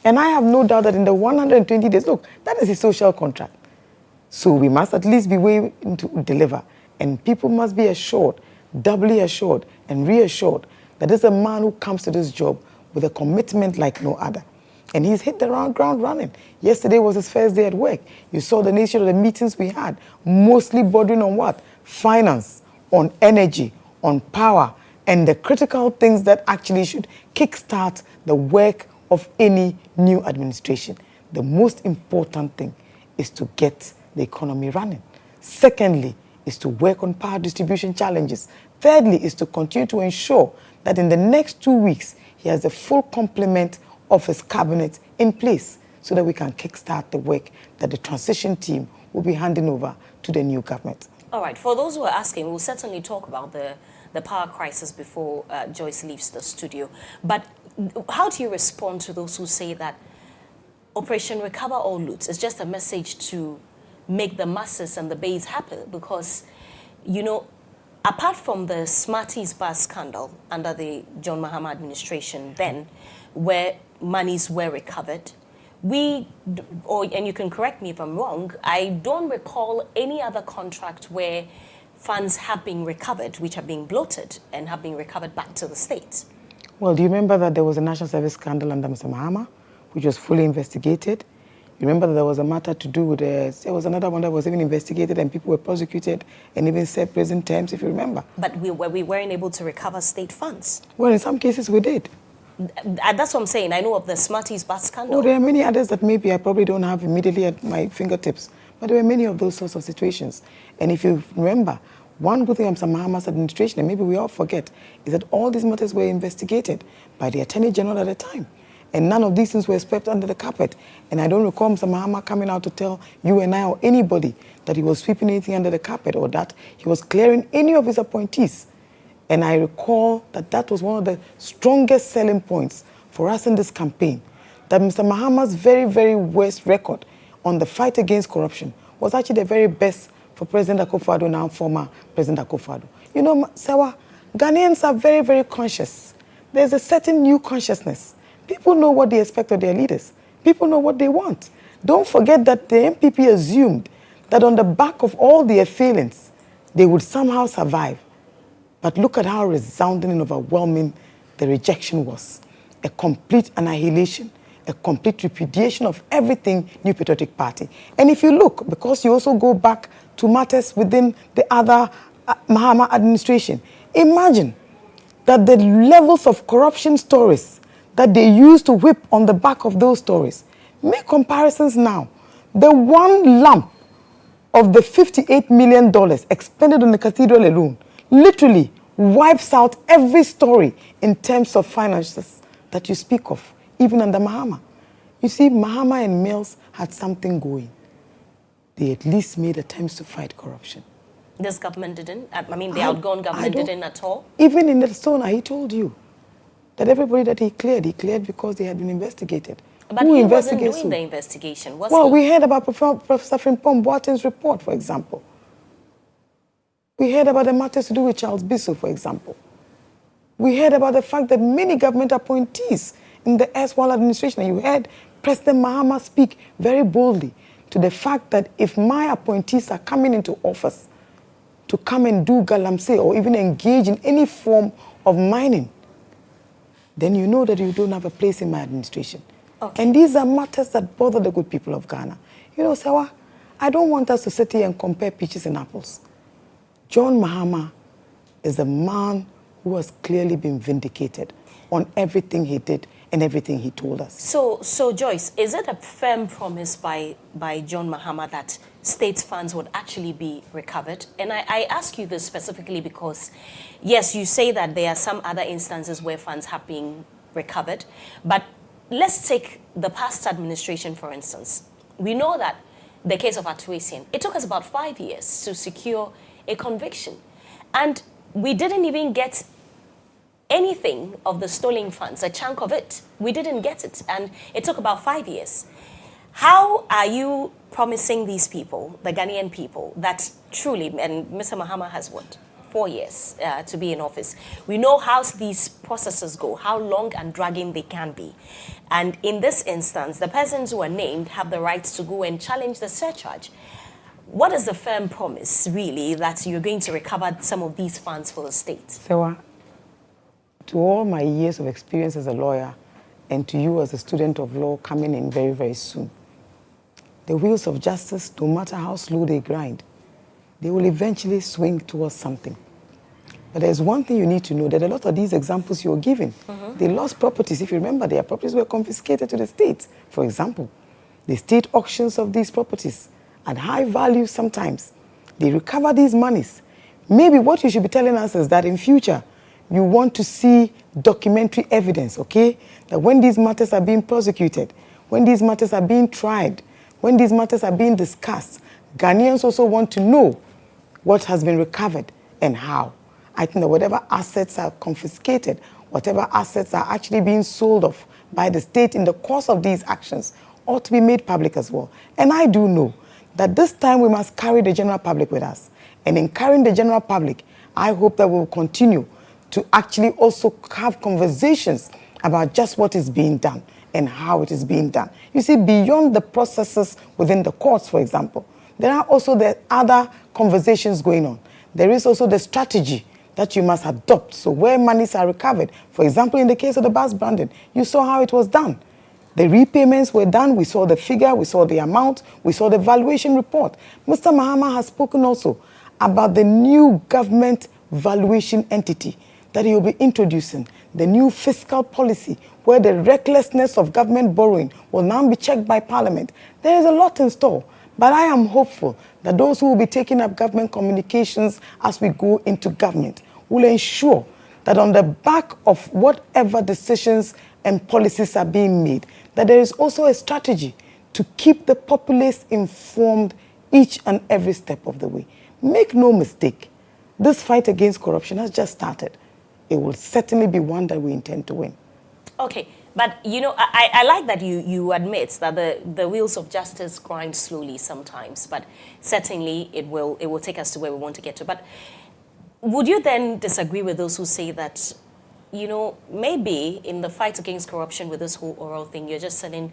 And I have no doubt that in the 120 days, look, that is a social contract. So we must at least be waiting to deliver. And people must be assured, doubly assured and reassured that this is a man who comes to this job with a commitment like no other. And he's hit the ground running. Yesterday was his first day at work. You saw the nature of the meetings we had, mostly bordering on what? Finance, on energy, on power, and the critical things that actually should kickstart the work of any new administration. The most important thing is to get the economy running. Secondly, is to work on power distribution challenges. Thirdly, is to continue to ensure that in the next 2 weeks, he has the full complement of his cabinet in place so that we can kickstart the work that the transition team will be handing over to the new government. All right, for those who are asking, we'll certainly talk about the power crisis before Joyce leaves the studio. But how do you respond to those who say that Operation Recover or Loot is just a message to make the masses and the base happy? Because, apart from the Smarties bus scandal under the John Mahama administration then, where monies were recovered, and you can correct me if I'm wrong, I don't recall any other contract where funds have been recovered, which have been bloated and have been recovered back to the state. Well, do you remember that there was a national service scandal under Mr. Mahama, which was fully investigated? You remember that there was a matter to do with, there was another one that was even investigated and people were prosecuted and even served prison terms, if you remember. But we weren't able to recover state funds. Well, in some cases we did. That's what I'm saying. I know of the Smarties bus scandal. Oh, there are many others that maybe I probably don't have immediately at my fingertips. But there were many of those sorts of situations. And if you remember, one good thing of Mr. Mahama's administration, and maybe we all forget, is that all these matters were investigated by the Attorney General at the time. And none of these things were swept under the carpet. And I don't recall Mr. Mahama coming out to tell you and I or anybody that he was sweeping anything under the carpet or that he was clearing any of his appointees. And I recall that that was one of the strongest selling points for us in this campaign, that Mr. Mahama's very, very worst record on the fight against corruption was actually the very best for President Akufo-Addo, now former President Akufo-Addo. You know, Serwaa, Ghanaians are very, very conscious. There's a certain new consciousness. People know what they expect of their leaders. People know what they want. Don't forget that the MPP assumed that on the back of all their failings, they would somehow survive. But look at how resounding and overwhelming the rejection was. A complete annihilation, a complete repudiation of everything New Patriotic Party. And if you look, because you also go back to matters within the other Mahama administration, imagine that the levels of corruption stories that they used to whip on the back of those stories. Make comparisons now. The one lump of the $58 million expended on the cathedral alone literally wipes out every story in terms of finances that you speak of, even under Mahama. You see, Mahama and Mills had something going. They at least made attempts to fight corruption. This government didn't? I mean, the outgone government didn't at all? Even in the Stona, he told you that everybody that he cleared because they had been investigated. But he wasn't doing the investigation, was he? Well, we heard about Professor Frimpong Boateng's report, for example. We heard about the matters to do with Charles Bissell, for example. We heard about the fact that many government appointees in the erstwhile administration, and you heard President Mahama speak very boldly to the fact that if my appointees are coming into office to come and do galamsey or even engage in any form of mining, then you know that you don't have a place in my administration. Okay. And these are matters that bother the good people of Ghana. You know, Serwaa, I don't want us to sit here and compare peaches and apples. John Mahama is a man who has clearly been vindicated on everything he did and everything he told us. So Joyce, is it a firm promise by John Mahama that state funds would actually be recovered? And I ask you this specifically because, yes, you say that there are some other instances where funds have been recovered, but let's take the past administration, for instance. We know that the case of Atuasian, it took us about 5 years to secure a conviction. And we didn't even get anything of the stolen funds, a chunk of it. We didn't get it, and it took about 5 years. How are you promising these people, the Ghanaian people, that truly, and Mr. Mahama has what, 4 years to be in office. We know how these processes go, how long and dragging they can be. And in this instance, the persons who are named have the right to go and challenge the surcharge. What is the firm promise, really, that you're going to recover some of these funds for the state? Serwaa, to all my years of experience as a lawyer and to you as a student of law coming in very, very soon, the wheels of justice, no matter how slow they grind, they will eventually swing towards something. But there's one thing you need to know, that a lot of these examples you're giving, they lost properties. If you remember, their properties were confiscated to the state. For example, the state auctions of these properties at high value sometimes. They recover these monies. Maybe what you should be telling us is that in future, you want to see documentary evidence, okay? That when these matters are being prosecuted, when these matters are being tried, when these matters are being discussed, Ghanaians also want to know what has been recovered and how. I think that whatever assets are confiscated, whatever assets are actually being sold off by the state in the course of these actions ought to be made public as well. And I do know that this time we must carry the general public with us. And in carrying the general public, I hope that we'll continue to actually also have conversations about just what is being done and how it is being done. You see, beyond the processes within the courts, for example, there are also the other conversations going on. There is also the strategy that you must adopt. So where monies are recovered, for example, in the case of the bus branding, you saw how it was done. The repayments were done, we saw the figure, we saw the amount, we saw the valuation report. Mr. Mahama has spoken also about the new government valuation entity that he will be introducing, the new fiscal policy, where the recklessness of government borrowing will now be checked by Parliament. There is a lot in store, but I am hopeful that those who will be taking up government communications as we go into government will ensure that on the back of whatever decisions and policies are being made, that there is also a strategy to keep the populace informed each and every step of the way. Make no mistake, this fight against corruption has just started. It will certainly be one that we intend to win. Okay, but you know, I like that you admit that the wheels of justice grind slowly sometimes, but certainly it will take us to where we want to get to. But would you then disagree with those who say that, you know, maybe in the fight against corruption with this whole oral thing, you're just selling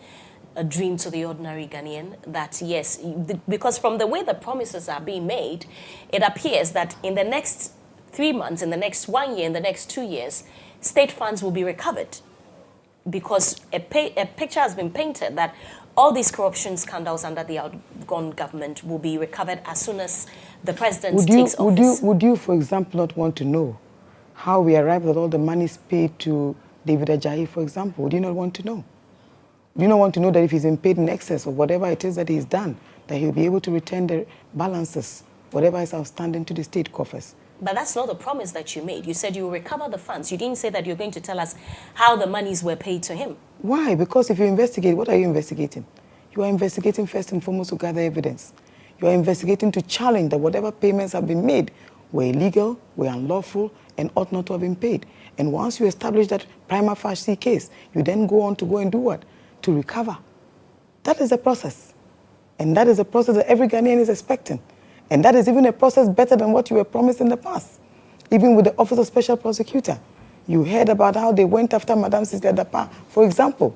a dream to the ordinary Ghanaian that, yes, because from the way the promises are being made, it appears that in the next 3 months, in the next 1 year, in the next 2 years, state funds will be recovered. Because a picture has been painted that all these corruption scandals under the outgone government will be recovered as soon as the president takes office. Would you, for example, not want to know how we arrived at all the monies paid to David Ajayi, for example? Would you not want to know? Do you not want to know that if he's been paid in excess of whatever it is that he's done, that he'll be able to return the balances, whatever is outstanding to the state coffers? But that's not the promise that you made. You said you will recover the funds. You didn't say that you're going to tell us how the monies were paid to him. Why? Because if you investigate, what are you investigating? You are investigating first and foremost to gather evidence. You are investigating to challenge that whatever payments have been made were illegal, were unlawful, and ought not to have been paid. And once you establish that prima facie case, you then go on to go and do what? To recover. That is the process. And that is a process that every Ghanaian is expecting. And that is even a process better than what you were promised in the past. Even with the Office of Special Prosecutor. You heard about how they went after Madame Cecilia Dapa, for example.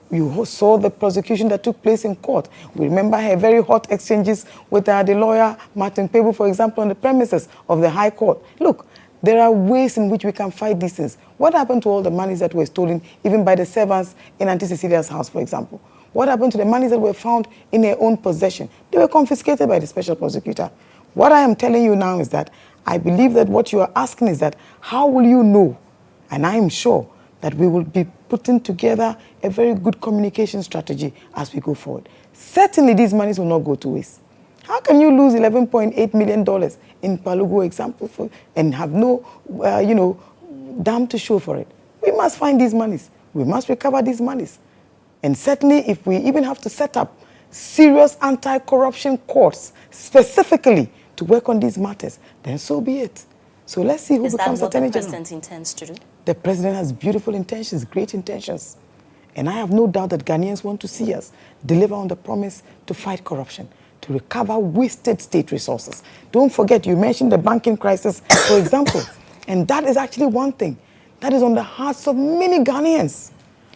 You saw the prosecution that took place in court. We remember her very hot exchanges with the lawyer, Martin Pebu, for example, on the premises of the High Court. Look, there are ways in which we can fight these things. What happened to all the monies that were stolen, even by the servants in Auntie Cecilia's house, for example? What happened to the monies that were found in her own possession? They were confiscated by the special prosecutor. What I am telling you now is that I believe that what you are asking is that how will you know? And I am sure that we will be putting together a very good communication strategy as we go forward. Certainly these monies will not go to waste. How can you lose $11.8 million in Palugu example and have no, dam to show for it? We must find these monies. We must recover these monies. And certainly if we even have to set up serious anti-corruption courts specifically to work on these matters, then so be it. So let's see who becomes Attorney General. Is that what the president intends to do? The president has beautiful intentions, great intentions. And I have no doubt that Ghanaians want to see us deliver on the promise to fight corruption, to recover wasted state resources. Don't forget, you mentioned the banking crisis, for example. And that is actually one thing that is on the hearts of many Ghanaians.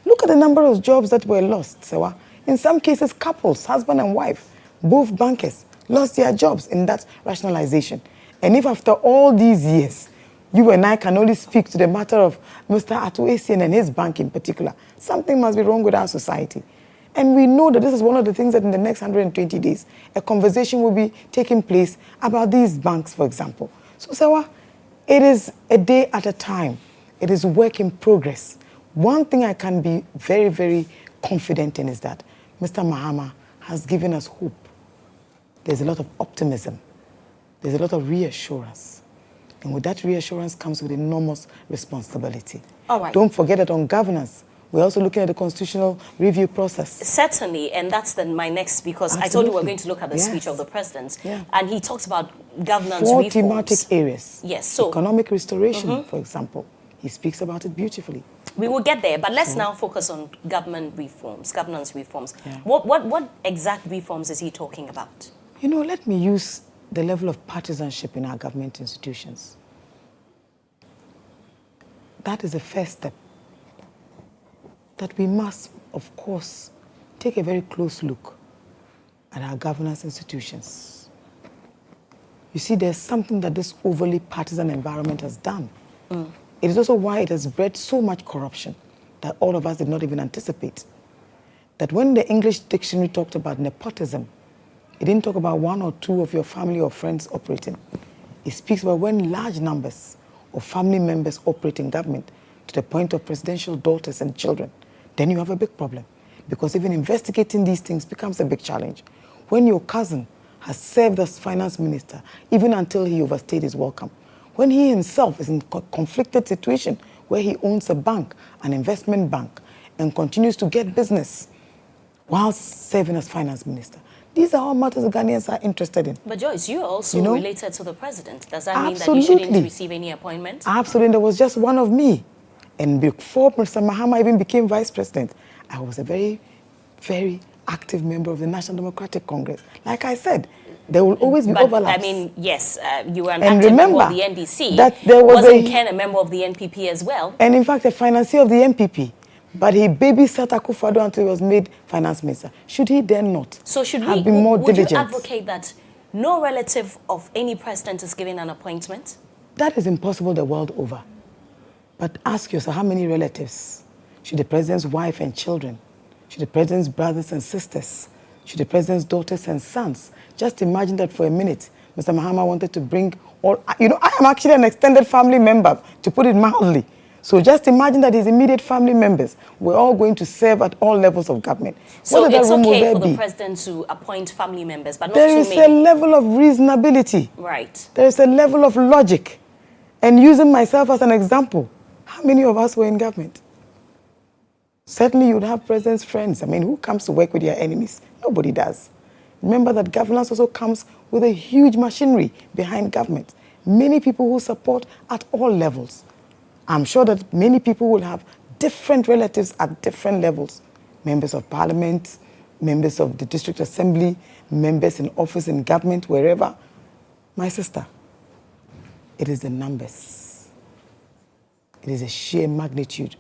Look at the number of jobs that were lost, Serwaa. In some cases, couples, husband and wife, both bankers, lost their jobs in that rationalization. And if after all these years, you and I can only speak to the matter of Mr. Atuesian and his bank in particular, something must be wrong with our society. And we know that this is one of the things that in the next 120 days, a conversation will be taking place about these banks, for example. So, Serwaa, it is a day at a time. It is work in progress. One thing I can be very, very confident in is that Mr. Mahama has given us hope. There's a lot of optimism. There's a lot of reassurance. And with that reassurance comes with enormous responsibility. All right. Don't forget that on governance, we're also looking at the constitutional review process. Certainly, and that's then my next, because Absolutely. I told you we're going to look at the Yes. speech of the president. Yeah. And he talks about governance 4 reforms. thematic areas. Yes, so economic restoration, for example. He speaks about it beautifully. we will get there, but let's now focus on government reforms, governance reforms. Yeah. What exact reforms is he talking about? You know, let me use the level of partisanship in our government institutions. That is the first step. That we must, of course, take a very close look at our governance institutions. You see, there's something that this overly partisan environment has done. It is also why it has bred so much corruption that all of us did not even anticipate. That when the English dictionary talked about nepotism, it didn't talk about 1 or 2 of your family or friends operating. It speaks about when large numbers of family members operate in government to the point of presidential daughters and children. Then you have a big problem, because even investigating these things becomes a big challenge. When your cousin has served as finance minister, even until he overstayed his welcome, when he himself is in a conflicted situation where he owns a bank, an investment bank, and continues to get business while serving as finance minister? These are all matters the Ghanaians are interested in. But Joyce, you are also related to the president. Does that mean that you shouldn't receive any appointment? Absolutely. There was just one of me. And before Mr. Mahama even became vice president, I was a very, very active member of the National Democratic Congress. Like I said, there will always be overlaps. I mean, yes, you were an active member of the NDC. That there wasn't Ken a member of the NPP as well? And in fact, a financier of the NPP. But he babysat Akufo-Addo until he was made finance minister. Should he then not have been more diligent? Would you advocate that no relative of any president is given an appointment? That is impossible the world over. But ask yourself, how many relatives? Should the president's wife and children? Should the president's brothers and sisters? Should the president's daughters and sons? Just imagine that for a minute. Mr. Mahama wanted to bring all... You know, I am actually an extended family member, to put it mildly. So just imagine that his immediate family members were all going to serve at all levels of government. So it's okay for the president to appoint family members, but not too many. There is a level of reasonability. Right. There is a level of logic. And using myself as an example, how many of us were in government? Certainly you'd have president's friends. I mean, who comes to work with your enemies? Nobody does. Remember that governance also comes with a huge machinery behind government. Many people who support at all levels. I'm sure that many people will have different relatives at different levels. Members of parliament, members of the district assembly, members in office in government, wherever. My sister, it is the numbers. It is the sheer magnitude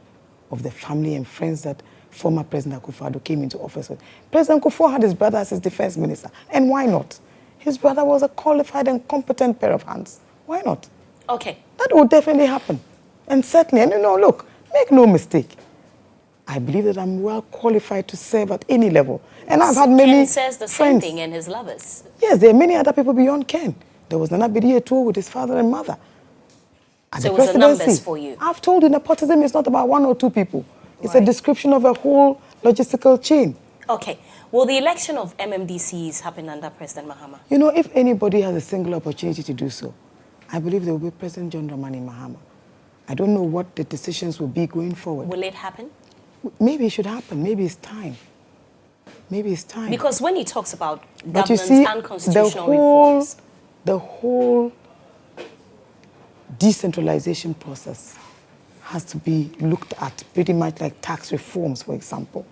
of the family and friends that former President Akufo-Addo came into office with. President Akufo had his brother as his defense minister. And why not? His brother was a qualified and competent pair of hands. Why not? Okay. That would definitely happen. And certainly, and you know, look, make no mistake. I believe that I'm well qualified to serve at any level. And I've had many Ken says the friends. same thing in his lovers. Yes, there are many other people beyond Ken. There was Nana Bidie with his father and mother. At so it was the numbers for you? I've told you, nepotism is not about one or two people. It's a description of a whole logistical chain. Okay. Will the election of MMDCs happen under President Mahama? You know, if anybody has a single opportunity to do so, I believe there will be President John Dramani Mahama. I don't know what the decisions will be going forward. Will it happen? Maybe it should happen. Maybe it's time. Maybe it's time. Because when he talks about governance and constitutional reforms... The whole decentralization process has to be looked at pretty much like tax reforms, for example.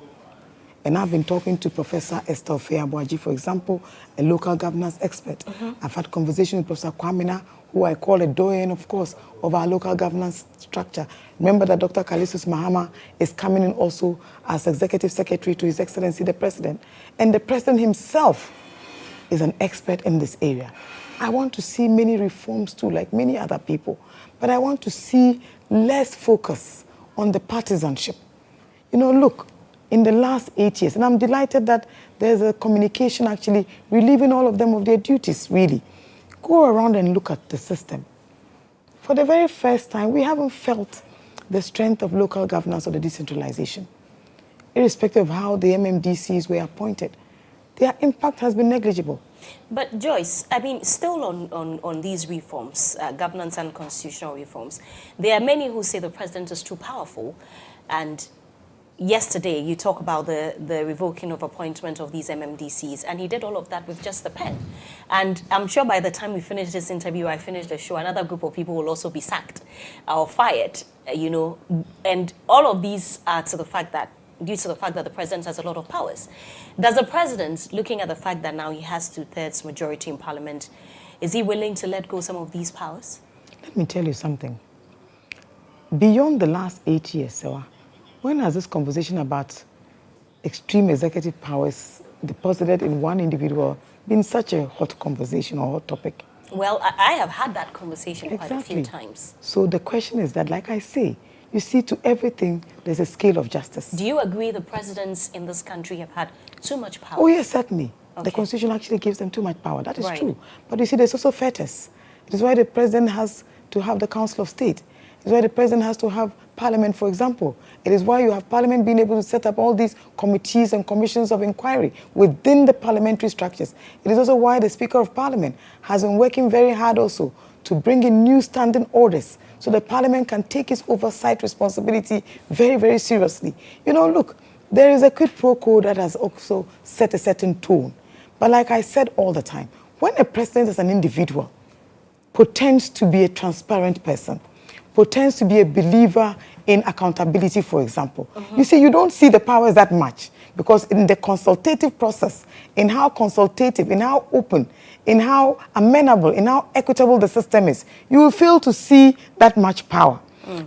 And I've been talking to Professor Esther Ofeabuaji, for example, a local governance expert. I've had conversations with Professor Kwamina, who I call a doyen, of course, of our local governance structure. Remember that Dr. Kalisus Mahama is coming in also as Executive Secretary to His Excellency the President. And the President himself is an expert in this area. I want to see many reforms too, like many other people. But I want to see less focus on the partisanship. You know, look, in the last 8 years, and I'm delighted that there's a communication actually relieving all of them of their duties, really. Go around and look at the system. For the very first time, we haven't felt the strength of local governance or the decentralization. Irrespective of how the MMDCs were appointed, their impact has been negligible. But Joyce, I mean, still on these reforms, governance and constitutional reforms, there are many who say the president is too powerful. And yesterday, you talk about the revoking of appointment of these MMDCs, and he did all of that with just the pen. And I'm sure by the time we finish this interview, I finish the show, another group of people will also be sacked or fired, you know. And all of these are due to the fact that the president has a lot of powers. Does the president, looking at the fact that now he has 2/3 majority in parliament, is he willing to let go some of these powers? Let me tell you something. Beyond the last 8 years, Serwaa, when has this conversation about extreme executive powers deposited in one individual been such a hot conversation or hot topic? Well, I have had that conversation quite a few times. So the question is that, like I say, you see, to everything, there's a scale of justice. Do you agree the presidents in this country have had too much power? Oh, yes, certainly. Okay. The Constitution actually gives them too much power. That is true. But you see, there's also fetters. It is why the president has to have the Council of State. It is why the president has to have Parliament, for example. It is why you have Parliament being able to set up all these committees and commissions of inquiry within the parliamentary structures. It is also why the Speaker of Parliament has been working very hard also to bring in new standing orders so the Parliament can take its oversight responsibility very, very seriously. You know, look, there is a quid pro quo that has also set a certain tone. But like I said all the time, when a president as an individual pretends to be a transparent person, pretends to be a believer in accountability, for example, you see, you don't see the powers that much because in the consultative process, in how consultative, in how open, in how amenable, in how equitable the system is, you will fail to see that much power.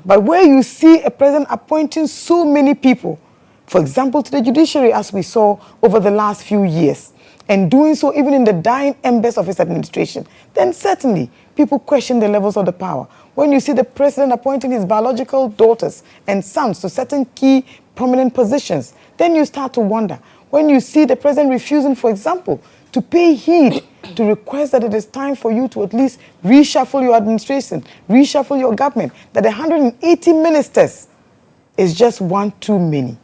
But where you see a president appointing so many people, for example, to the judiciary, as we saw over the last few years, and doing so even in the dying embers of his administration, then certainly people question the levels of the power. When you see the president appointing his biological daughters and sons to certain key prominent positions, then you start to wonder. When you see the president refusing, for example, to pay heed to request that it is time for you to at least reshuffle your administration, reshuffle your government, that 180 ministers is just one too many,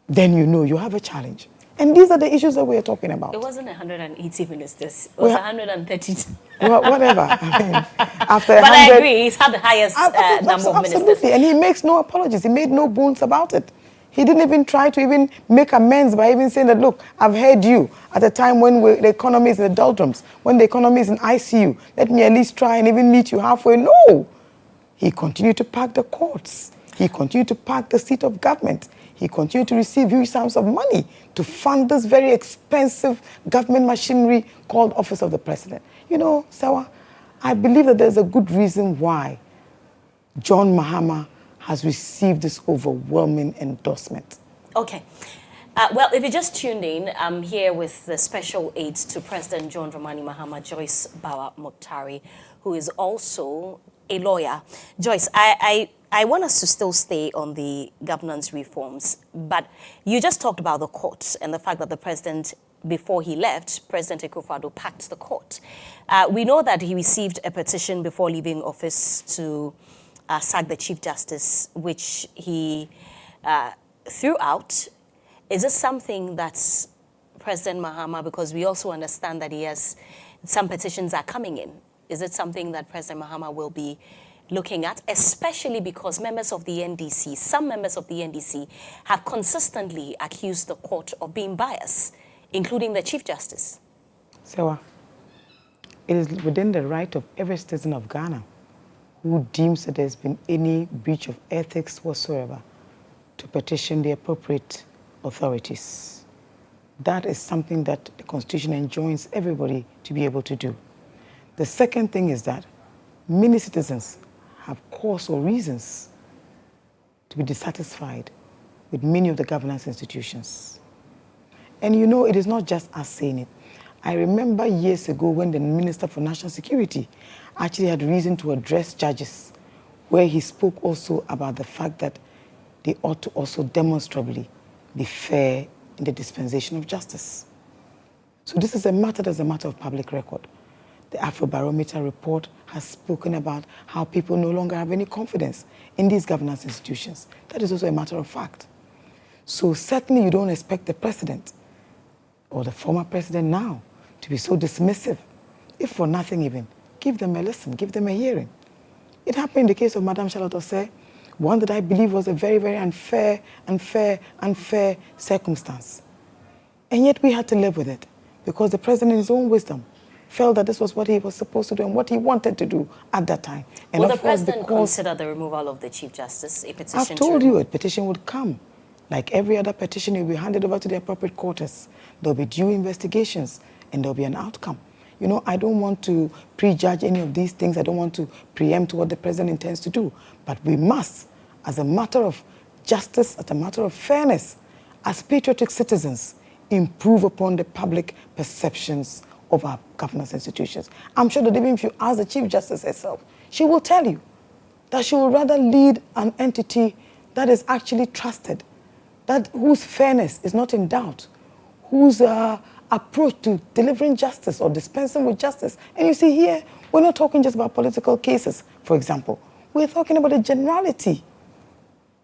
then you know you have a challenge. And these are the issues that we are talking about. It wasn't 180 ministers. It was 132. Well, whatever. I mean, after but I agree, he's had the highest number of ministers. Absolutely, and he makes no apologies. He made no bones about it. He didn't even try to even make amends by even saying that, look, I've heard you at a time when the economy is in the doldrums, when the economy is in ICU. Let me at least try and even meet you halfway. No. He continued to pack the courts. He continued to pack the seat of government. He continued to receive huge sums of money to fund this very expensive government machinery called Office of the President. You know, Serwaa, I believe that there's a good reason why John Mahama has received this overwhelming endorsement. Okay. Well, if you just tuned in, I'm here with the special aide to President John Dramani Mahama, Joyce Bawa Mogtari, who is also a lawyer. Joyce, I want us to still stay on the governance reforms, but you just talked about the courts and the fact that the president, before he left, President Akufo-Addo packed the court. We know that he received a petition before leaving office to sack the Chief Justice, which he threw out. Is this something that's President Mahama, because we also understand that he has, some petitions are coming in. Is it something that President Mahama will be looking at, especially because members of the NDC, some members of the NDC have consistently accused the court of being biased, including the Chief Justice? Serwaa, it is within the right of every citizen of Ghana who deems that there's been any breach of ethics whatsoever to petition the appropriate authorities. That is something that the Constitution enjoins everybody to be able to do. The second thing is that many citizens have cause or reasons to be dissatisfied with many of the governance institutions. And you know, it is not just us saying it. I remember years ago when the Minister for National Security actually had reason to address judges, where he spoke also about the fact that they ought to also demonstrably be fair in the dispensation of justice. So this is a matter that's a matter of public record. The Afrobarometer report has spoken about how people no longer have any confidence in these governance institutions. That is also a matter of fact. So certainly you don't expect the president or the former president now to be so dismissive. If for nothing even, give them a listen, give them a hearing. It happened in the case of Madame Charlotte Osei, one that I believe was a very, very unfair circumstance. And yet we had to live with it because the president in his own wisdom felt that this was what he was supposed to do and what he wanted to do at that time. And will the president consider the removal of the Chief Justice, a petition? I've told you a petition would come. Like every other petition, it will be handed over to the appropriate quarters. There will be due investigations and there will be an outcome. You know, I don't want to prejudge any of these things. I don't want to preempt what the president intends to do. But we must, as a matter of justice, as a matter of fairness, as patriotic citizens, improve upon the public perceptions of our governance institutions. I'm sure that even if you ask the Chief Justice herself, she will tell you that she would rather lead an entity that is actually trusted, that whose fairness is not in doubt, whose approach to delivering justice or dispensing with justice. And you see here, we're not talking just about political cases, for example. We're talking about the generality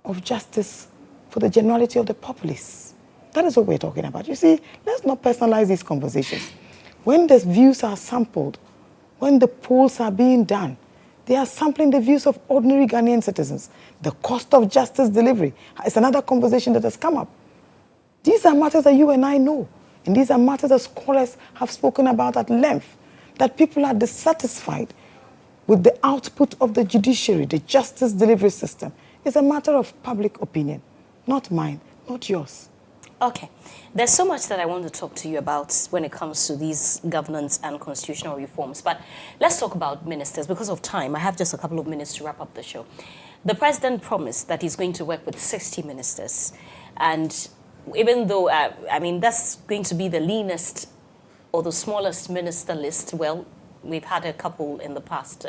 of justice for the generality of the populace. That is what we're talking about. You see, let's not personalize these conversations. When the views are sampled when the polls are being done, they are sampling the views of ordinary Ghanaian citizens. The cost of justice delivery is another conversation that has come up. These are matters that you and I know. And these are matters that scholars have spoken about at length, that people are dissatisfied with the output of the judiciary, the justice delivery system. It's a matter of public opinion, not mine, not yours. Okay. There's so much that I want to talk to you about when it comes to these governance and constitutional reforms. But let's talk about ministers. Because of time, I have just a couple of minutes to wrap up the show. The president promised that he's going to work with 60 ministers. And even though, I mean, that's going to be the leanest or the smallest minister list, well, we've had a couple in the past,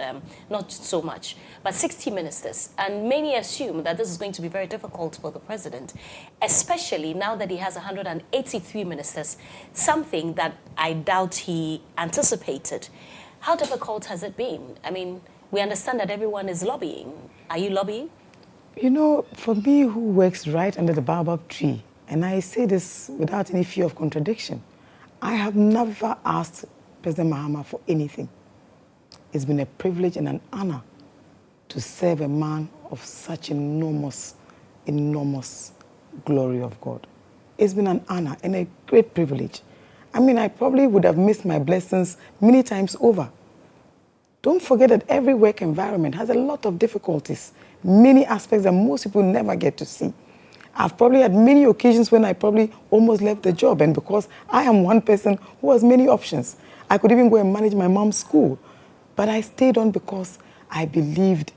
not so much, but 60 ministers. And many assume that this is going to be very difficult for the president, especially now that he has 183 ministers, something that I doubt he anticipated. How difficult has it been? I mean, we understand that everyone is lobbying. Are you lobbying? You know, for me who works right under the baobab tree, and I say this without any fear of contradiction, I have never asked President Mahama for anything. It's been a privilege and an honor to serve a man of such enormous, enormous glory of God. It's been an honor and a great privilege. I mean, I probably would have missed my blessings many times over. Don't forget that every work environment has a lot of difficulties, many aspects that most people never get to see. I've probably had many occasions when I probably almost left the job, and because I am one person who has many options, I could even go and manage my mom's school. But I stayed on because I believed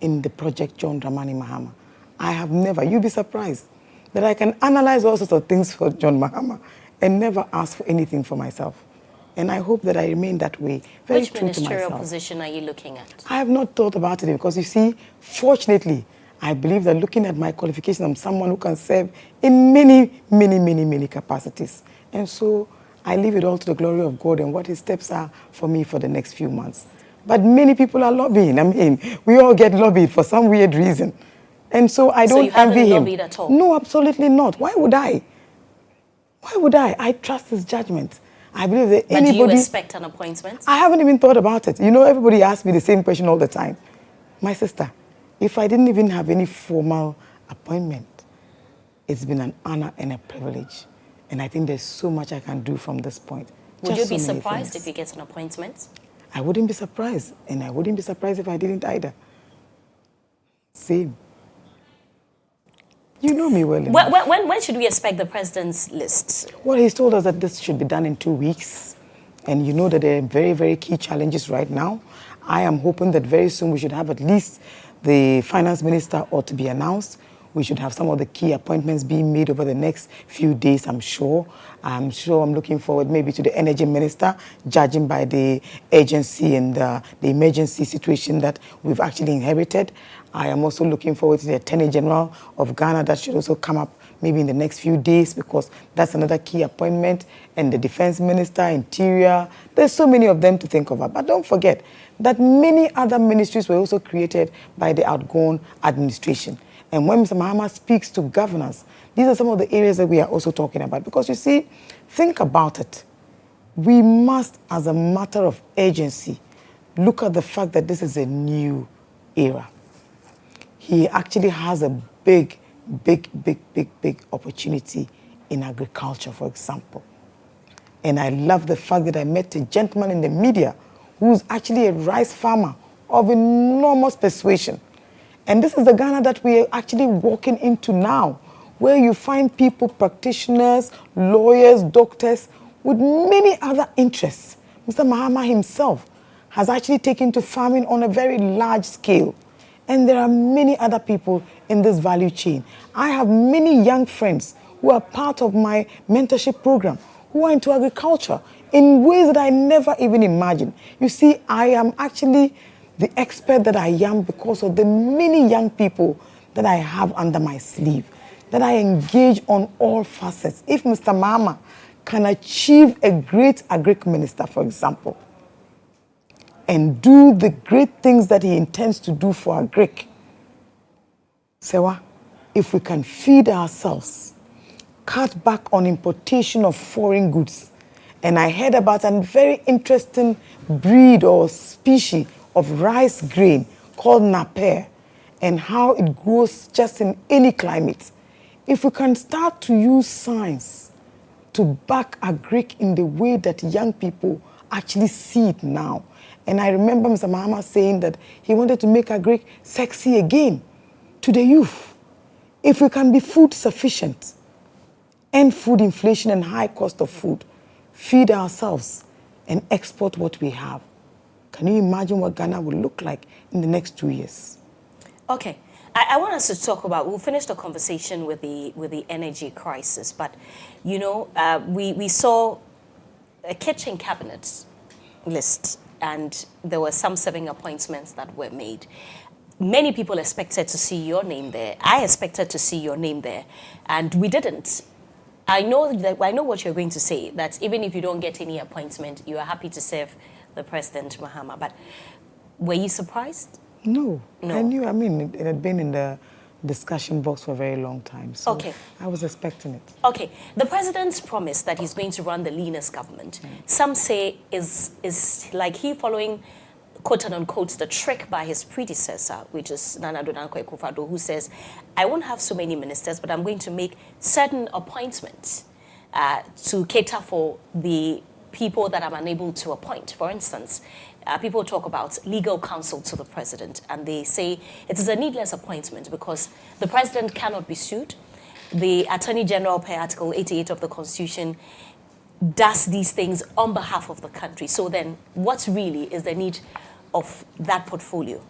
in the project John Dramani Mahama. I have never, you'll be surprised, that I can analyze all sorts of things for John Mahama and never ask for anything for myself. And I hope that I remain that way, very Which true to myself. ministerial position are you looking at? I have not thought about it because, you see, fortunately, I believe that looking at my qualifications, I'm someone who can serve in many, many, many, many capacities. And so I leave it all to the glory of God and what his steps are for me for the next few months. But many people are lobbying. I mean, we all get lobbied for some weird reason. And so I don't envy him. So you haven't lobbied at all? No, absolutely not. Why would I? Why would I? I trust his judgment. I believe that anybody... But do you expect an appointment? I haven't even thought about it. You know, everybody asks me the same question all the time. My sister, if I didn't even have any formal appointment, it's been an honor and a privilege. And I think there's so much I can do from this point. Would you be surprised if you get an appointment? I wouldn't be surprised. And I wouldn't be surprised if I didn't either. Same. You know me well enough. When should we expect the president's list? Well, he's told us that this should be done in 2 weeks. And you know that there are very, very key challenges right now. I am hoping that very soon we should have at least the finance minister ought to be announced. We should have some of the key appointments being made over the next few days, I'm sure. I'm looking forward maybe to the energy minister, judging by the agency and the emergency situation that we've actually inherited. I am also looking forward to the Attorney General of Ghana. That should also come up maybe in the next few days because that's another key appointment. And the Defense Minister, Interior. There's so many of them to think about. But don't forget that many other ministries were also created by the outgone administration. And when Mr. Mahama speaks to governors, these are some of the areas that we are also talking about. Because you see, think about it. We must, as a matter of urgency, look at the fact that this is a new era. He actually has a big opportunity in agriculture, for example. And I love the fact that I met a gentleman in the media who's actually a rice farmer of enormous persuasion. And this is the Ghana that we are actually walking into now, where you find people, practitioners, lawyers, doctors, with many other interests. Mr. Mahama himself has actually taken to farming on a very large scale. And there are many other people in this value chain. I have many young friends who are part of my mentorship program, who are into agriculture in ways that I never even imagined. You see, I am actually the expert that I am because of the many young people that I have under my sleeve, that I engage on all facets. If Mr. Mahama can achieve a great agric minister, for example, and do the great things that he intends to do for agric, Serwaa, if we can feed ourselves, cut back on importation of foreign goods, And I heard about a very interesting breed or species of rice grain called naper, and how it grows just in any climate. If we can start to use science to back agric in the way that young people actually see it now. And I remember Mr. Mahama saying that he wanted to make agric sexy again to the youth. If we can be food sufficient, end food inflation and high cost of food, feed ourselves and export what we have, can you imagine what Ghana will look like in the next 2 years? Okay. I want us to talk about, we'll finish the conversation with the energy crisis, but, you know, we saw a kitchen cabinet list, and there were some 7 appointments that were made. Many people expected to see your name there. I expected to see your name there, and we didn't. I know what you're going to say, that even if you don't get any appointment, you are happy to serve the President Mahama, but were you surprised? No. No. I knew, I mean, it had been in the discussion box for a very long time, so okay. I was expecting it. Okay, the president's promise that he's going to run the leanest government, some say is like he following, quote unquote, the trick by his predecessor, which is Nana Addo Dankwa Akufo-Addo, who says, I won't have so many ministers, but I'm going to make certain appointments to cater for the people that I'm unable to appoint. For instance, people talk about legal counsel to the president, and they say it is a needless appointment because the president cannot be sued. The Attorney General, per Article 88 of the Constitution, does these things on behalf of the country. So then, what really is the need of that portfolio?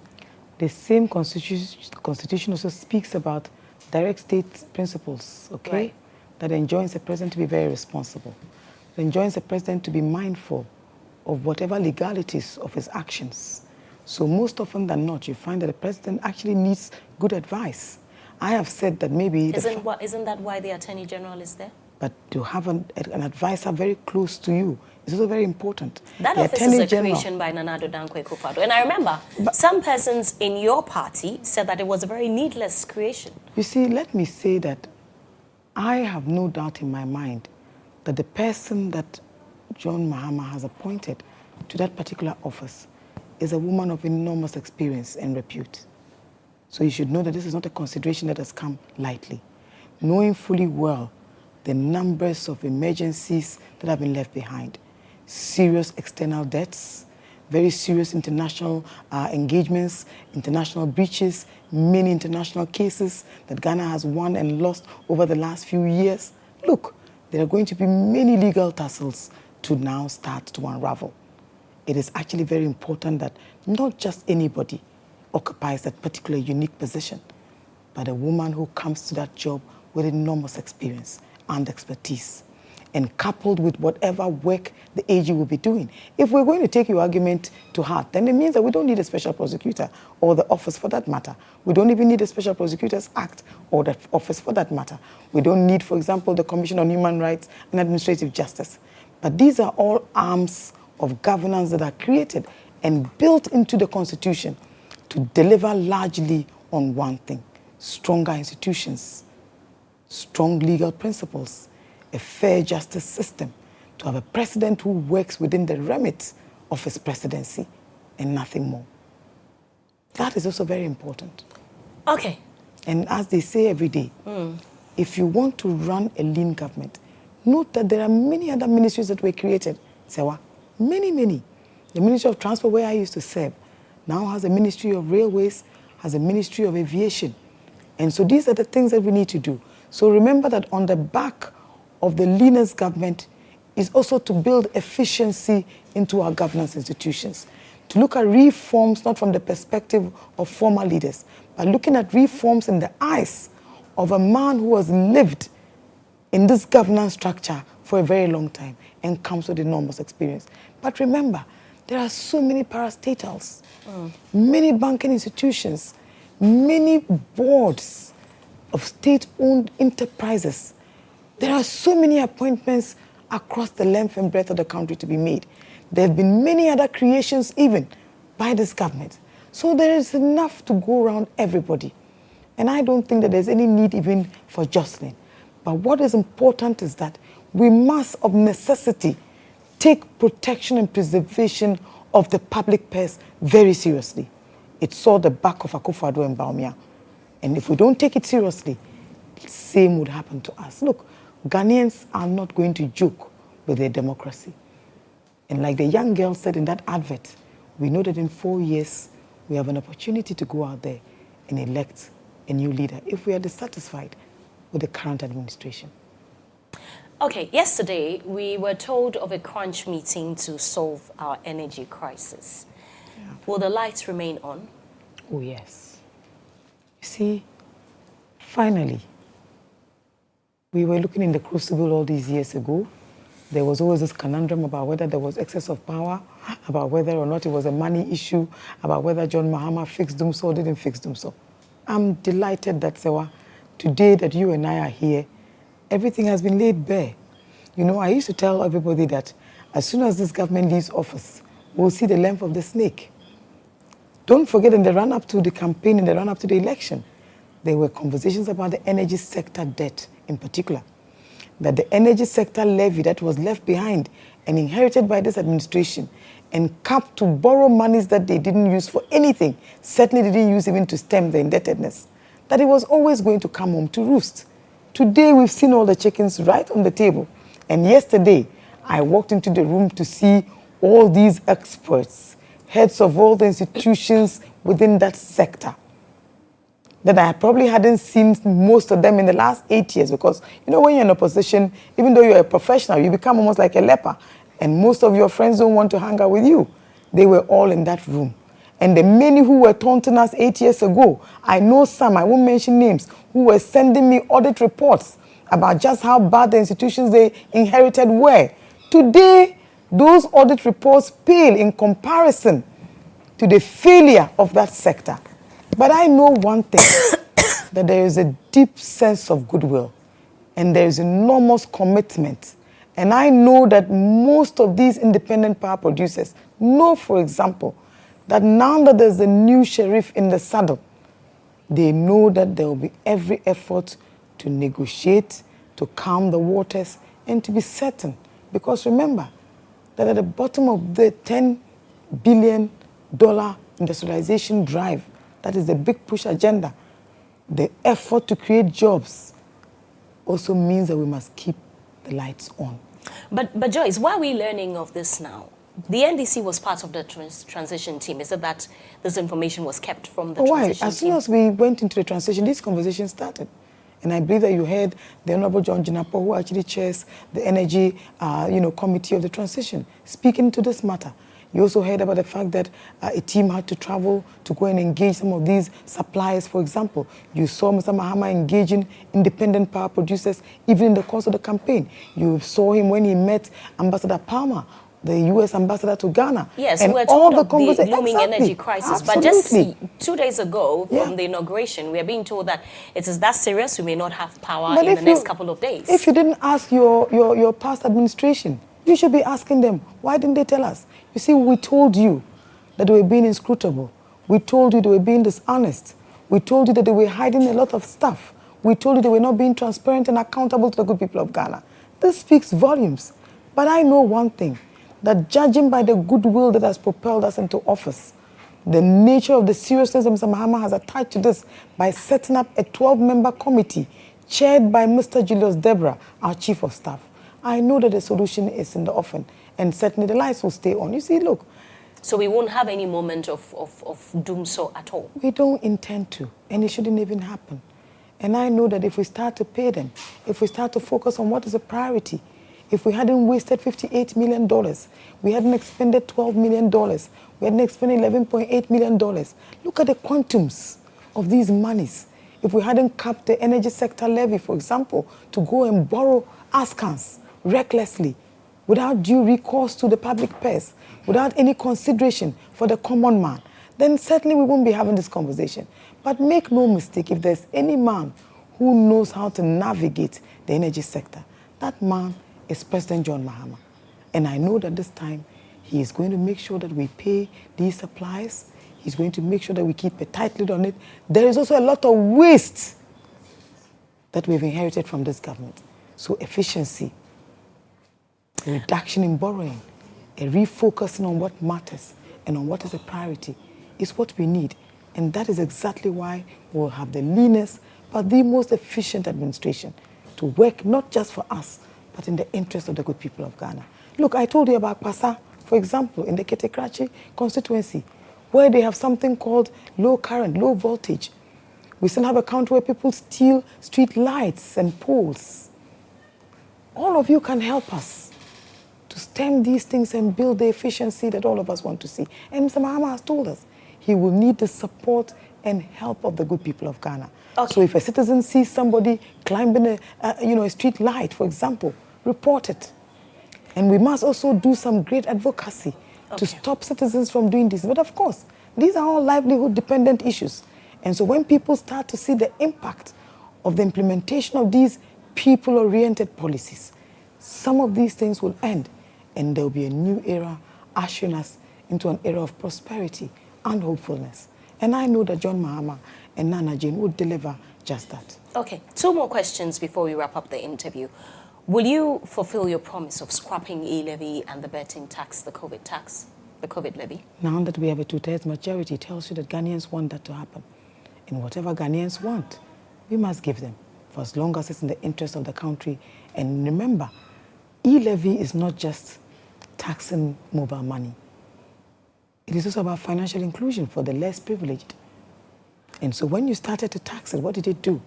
The same constitution also speaks about direct state principles, okay? Right. That enjoins the president to be very responsible. It enjoins the president to be mindful of whatever legalities of his actions. So most often than not, you find that the president actually needs good advice. I have said that maybe... Isn't that why the Attorney General is there? But to have an advisor very close to you is also very important. That office is a creation by Nana Addo Dankwa Akufo-Addo. And I remember some persons in your party said that it was a very needless creation. You see, let me say that I have no doubt in my mind that the person that John Mahama has appointed to that particular office is a woman of enormous experience and repute. So you should know that this is not a consideration that has come lightly. Knowing fully well the numbers of emergencies that have been left behind, serious external debts, very serious international engagements, international breaches, many international cases that Ghana has won and lost over the last few years. Look, there are going to be many legal tussles to now start to unravel. It is actually very important that not just anybody occupies that particular unique position, but a woman who comes to that job with enormous experience and expertise, and coupled with whatever work the AG will be doing. If we're going to take your argument to heart, then it means that we don't need a special prosecutor or the office for that matter. We don't even need a Special Prosecutors Act or the office for that matter. We don't need, for example, the Commission on Human Rights and Administrative Justice. But these are all arms of governance that are created and built into the Constitution to deliver largely on one thing: stronger institutions, strong legal principles, a fair justice system, to have a president who works within the remit of his presidency and nothing more. That is also very important. Okay. And as they say every day, if you want to run a lean government, note that there are many other ministries that were created. Serwaa, many. The Ministry of Transport, where I used to serve, now has a Ministry of Railways, has a Ministry of Aviation. And so these are the things that we need to do. So remember that on the back of the leanest government is also to build efficiency into our governance institutions, to look at reforms not from the perspective of former leaders, but looking at reforms in the eyes of a man who has lived in this governance structure for a very long time and comes with enormous experience. But remember, there are so many parastatals, many banking institutions, many boards of state-owned enterprises. There are so many appointments across the length and breadth of the country to be made. There have been many other creations even by this government. So there is enough to go around everybody. And I don't think that there's any need even for jostling. But what is important is that we must, of necessity, take protection and preservation of the public purse very seriously. It saw the back of Akufo-Addo and Bawumia. And if we don't take it seriously, the same would happen to us. Look, Ghanaians are not going to joke with their democracy. And like the young girl said in that advert, we know that in 4 years, we have an opportunity to go out there and elect a new leader if we are dissatisfied with the current administration. Okay, yesterday we were told of a crunch meeting to solve our energy crisis. Yeah. Will the lights remain on? Oh, yes. You see, finally, we were looking in the crucible all these years ago. There was always this conundrum about whether there was excess of power, about whether or not it was a money issue, about whether John Mahama fixed Dumso or didn't fix Dumso. I'm delighted that, Serwaa, today that you and I are here, everything has been laid bare. You know, I used to tell everybody that as soon as this government leaves office, we'll see the length of the snake. Don't forget, in the run-up to the campaign, in the run-up to the election, there were conversations about the energy sector debt in particular. That the energy sector levy that was left behind and inherited by this administration and capped to borrow monies that they didn't use for anything, certainly didn't use even to stem the indebtedness, that it was always going to come home to roost. Today, we've seen all the chickens right on the table. And yesterday, I walked into the room to see all these experts, heads of all the institutions within that sector, that I probably hadn't seen most of them in the last 8 years, because, you know, when you're in a position, even though you're a professional, you become almost like a leper, and most of your friends don't want to hang out with you. They were all in that room. And the many who were taunting us 8 years ago, I know some, I won't mention names, who were sending me audit reports about just how bad the institutions they inherited were. Today, those audit reports pale in comparison to the failure of that sector. But I know one thing, that there is a deep sense of goodwill and there is enormous commitment. And I know that most of these independent power producers know, for example, that now that there's a new sheriff in the saddle, they know that there will be every effort to negotiate, to calm the waters, and to be certain. Because remember that at the bottom of the $10 billion industrialization drive, that is the big push agenda, the effort to create jobs also means that we must keep the lights on. But Joyce, why are we learning of this now? The NDC was part of the transition team. Is it that this information was kept from the transition team? As soon as we went into the transition, this conversation started. And I believe that you heard the Honorable John Jinapo, who actually chairs the energy committee of the transition, speaking to this matter. You also heard about the fact that a team had to travel to go and engage some of these suppliers, for example. You saw Mr. Mahama engaging independent power producers even in the course of the campaign. You saw him when he met Ambassador Palmer, the U.S. ambassador to Ghana. Yes, and we're all talking the of the looming energy crisis. Absolutely. But just 2 days ago from the inauguration, we are being told that it is that serious, we may not have power in the next couple of days. If you didn't ask your past administration, you should be asking them, why didn't they tell us? You see, we told you that they were being inscrutable. We told you they were being dishonest. We told you that they were hiding a lot of stuff. We told you they were not being transparent and accountable to the good people of Ghana. This speaks volumes. But I know one thing, that judging by the goodwill that has propelled us into office, the nature of the seriousness that Mr. Mahama has attached to this by setting up a 12-member committee chaired by Mr. Julius Deborah, our Chief of Staff, I know that the solution is in the offing, and certainly the lights will stay on. You see, look. So we won't have any moment of doom so at all? We don't intend to, and it shouldn't even happen. And I know that if we start to pay them, if we start to focus on what is a priority, if we hadn't wasted $58 million, we hadn't expended $12 million, we hadn't expended $11.8 million, look at the quantums of these monies. If we hadn't capped the energy sector levy, for example, to go and borrow askance recklessly, without due recourse to the public purse, without any consideration for the common man, then certainly we won't be having this conversation. But make no mistake, if there's any man who knows how to navigate the energy sector, that man is President John Mahama. And I know that this time he is going to make sure that we pay these supplies. He's going to make sure that we keep a tight lid on it. There is also a lot of waste that we've inherited from this government. So efficiency a reduction in borrowing, a refocusing on what matters and on what is a priority is what we need. And that is exactly why we'll have the leanest but the most efficient administration to work not just for us, but in the interest of the good people of Ghana. Look, I told you about Pasa, for example, in the Ketekrachi constituency, where they have something called low current, low voltage. We still have a country where people steal street lights and poles. All of you can help us to stem these things and build the efficiency that all of us want to see. And Mr. Mahama has told us he will need the support and help of the good people of Ghana. Okay. So if a citizen sees somebody climbing a street light, for example, report it. And we must also do some great advocacy to stop citizens from doing this. But of course, these are all livelihood-dependent issues. And so when people start to see the impact of the implementation of these people-oriented policies, some of these things will end, and there will be a new era ushering us into an era of prosperity and hopefulness. And I know that John Mahama and Nana Jane will deliver just that. Okay, 2 more questions before we wrap up the interview. Will you fulfill your promise of scrapping e-levy and the betting tax, the COVID levy? Now that we have a 2/3 majority, it tells you that Ghanaians want that to happen. And whatever Ghanaians want, we must give them, for as long as it's in the interest of the country. And remember, e-levy is not just taxing mobile money. It is also about financial inclusion for the less privileged. And so when you started to tax it, what did it do?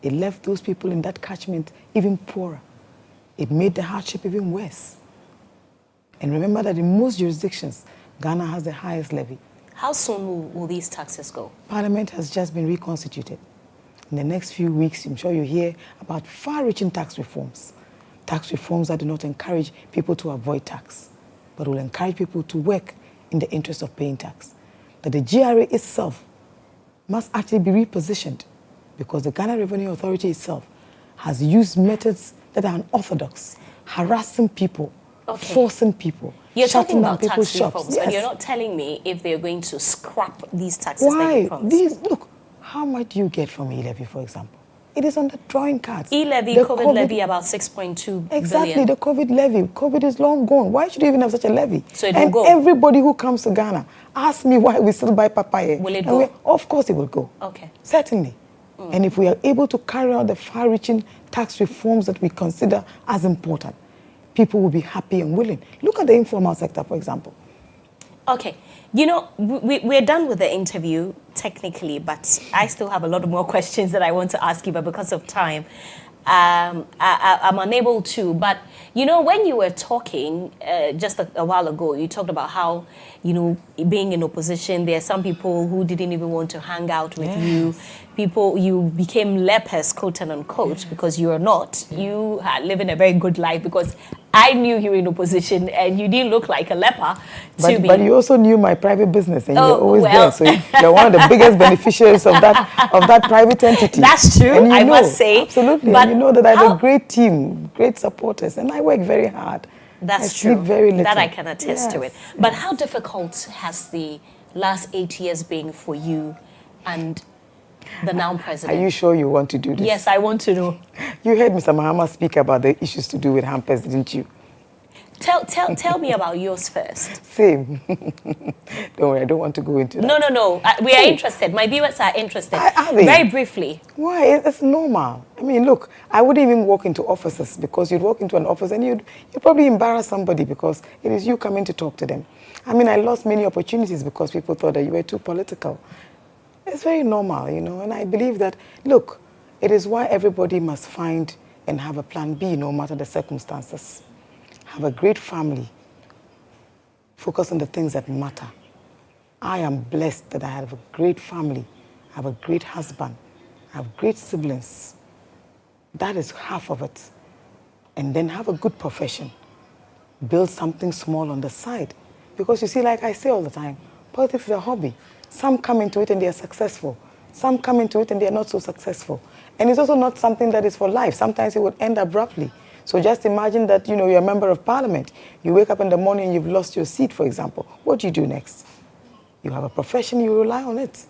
It left those people in that catchment even poorer. It made the hardship even worse. And remember that in most jurisdictions, Ghana has the highest levy. How soon will these taxes go? Parliament has just been reconstituted. In the next few weeks, I'm sure you'll hear about far-reaching tax reforms that do not encourage people to avoid tax, but will encourage people to work in the interest of paying tax. That the GRA itself must actually be repositioned, because the Ghana Revenue Authority itself has used methods that are unorthodox, harassing people, forcing people, you're shutting talking down about people's tax shops. reforms, Yes. and you're not telling me if they're going to scrap these taxes that Why? you promised. Look, how much do you get from e-levy, for example? It is on the drawing cards. E-levy, COVID levy, about 6.2 Exactly, billion. the COVID levy. COVID is long gone. Why should you even have such a levy? So it and will go. Everybody who comes to Ghana, ask me why we still buy papaya. Will it And go? of course it will go. Okay. Certainly. And if we are able to carry out the far-reaching tax reforms that we consider as important, people will be happy and willing. Look at the informal sector, for example. Okay. You know, we're done with the interview, technically, but I still have a lot more questions that I want to ask you, but because of time, I'm unable to. But, you know, when you were talking just a while ago, you talked about how, you know, being in opposition, there are some people who didn't even want to hang out with you. People, you became lepers, quote and unquote, because you are not. You are living a very good life, because I knew you were in opposition and you didn't look like a leper to me. But you also knew my private business, and you were always there. So you're one of the biggest beneficiaries of that private entity. That's true, and I must say. Absolutely. But and you know that I have a great team, great supporters, and I work very hard. That's I sleep true. very little. That I can attest to it. But how difficult has the last 8 years been for you and the now president? Are you sure you want to do this? Yes, I want to know. You heard Mr. Mahama speak about the issues to do with hampers, didn't you? Tell me about yours first. Same. Don't worry, I don't want to go into that. No. We are interested. My viewers are interested. Are they? Very briefly. Why? It's normal. I mean, look, I wouldn't even walk into offices, because you'd walk into an office and you'd probably embarrass somebody, because it is you coming to talk to them. I mean, I lost many opportunities because people thought that you were too political. It's very normal, you know, and I believe that, look, it is why everybody must find and have a plan B no matter the circumstances. Have a great family. Focus on the things that matter. I am blessed that I have a great family. I have a great husband. I have great siblings. That is half of it. And then have a good profession. Build something small on the side. Because you see, like I say all the time, politics is a hobby. Some come into it and they are successful. Some come into it and they are not so successful. And it's also not something that is for life. Sometimes it would end abruptly. So just imagine that, you know, you're a member of parliament. You wake up in the morning and you've lost your seat, for example. What do you do next? You have a profession, you rely on it.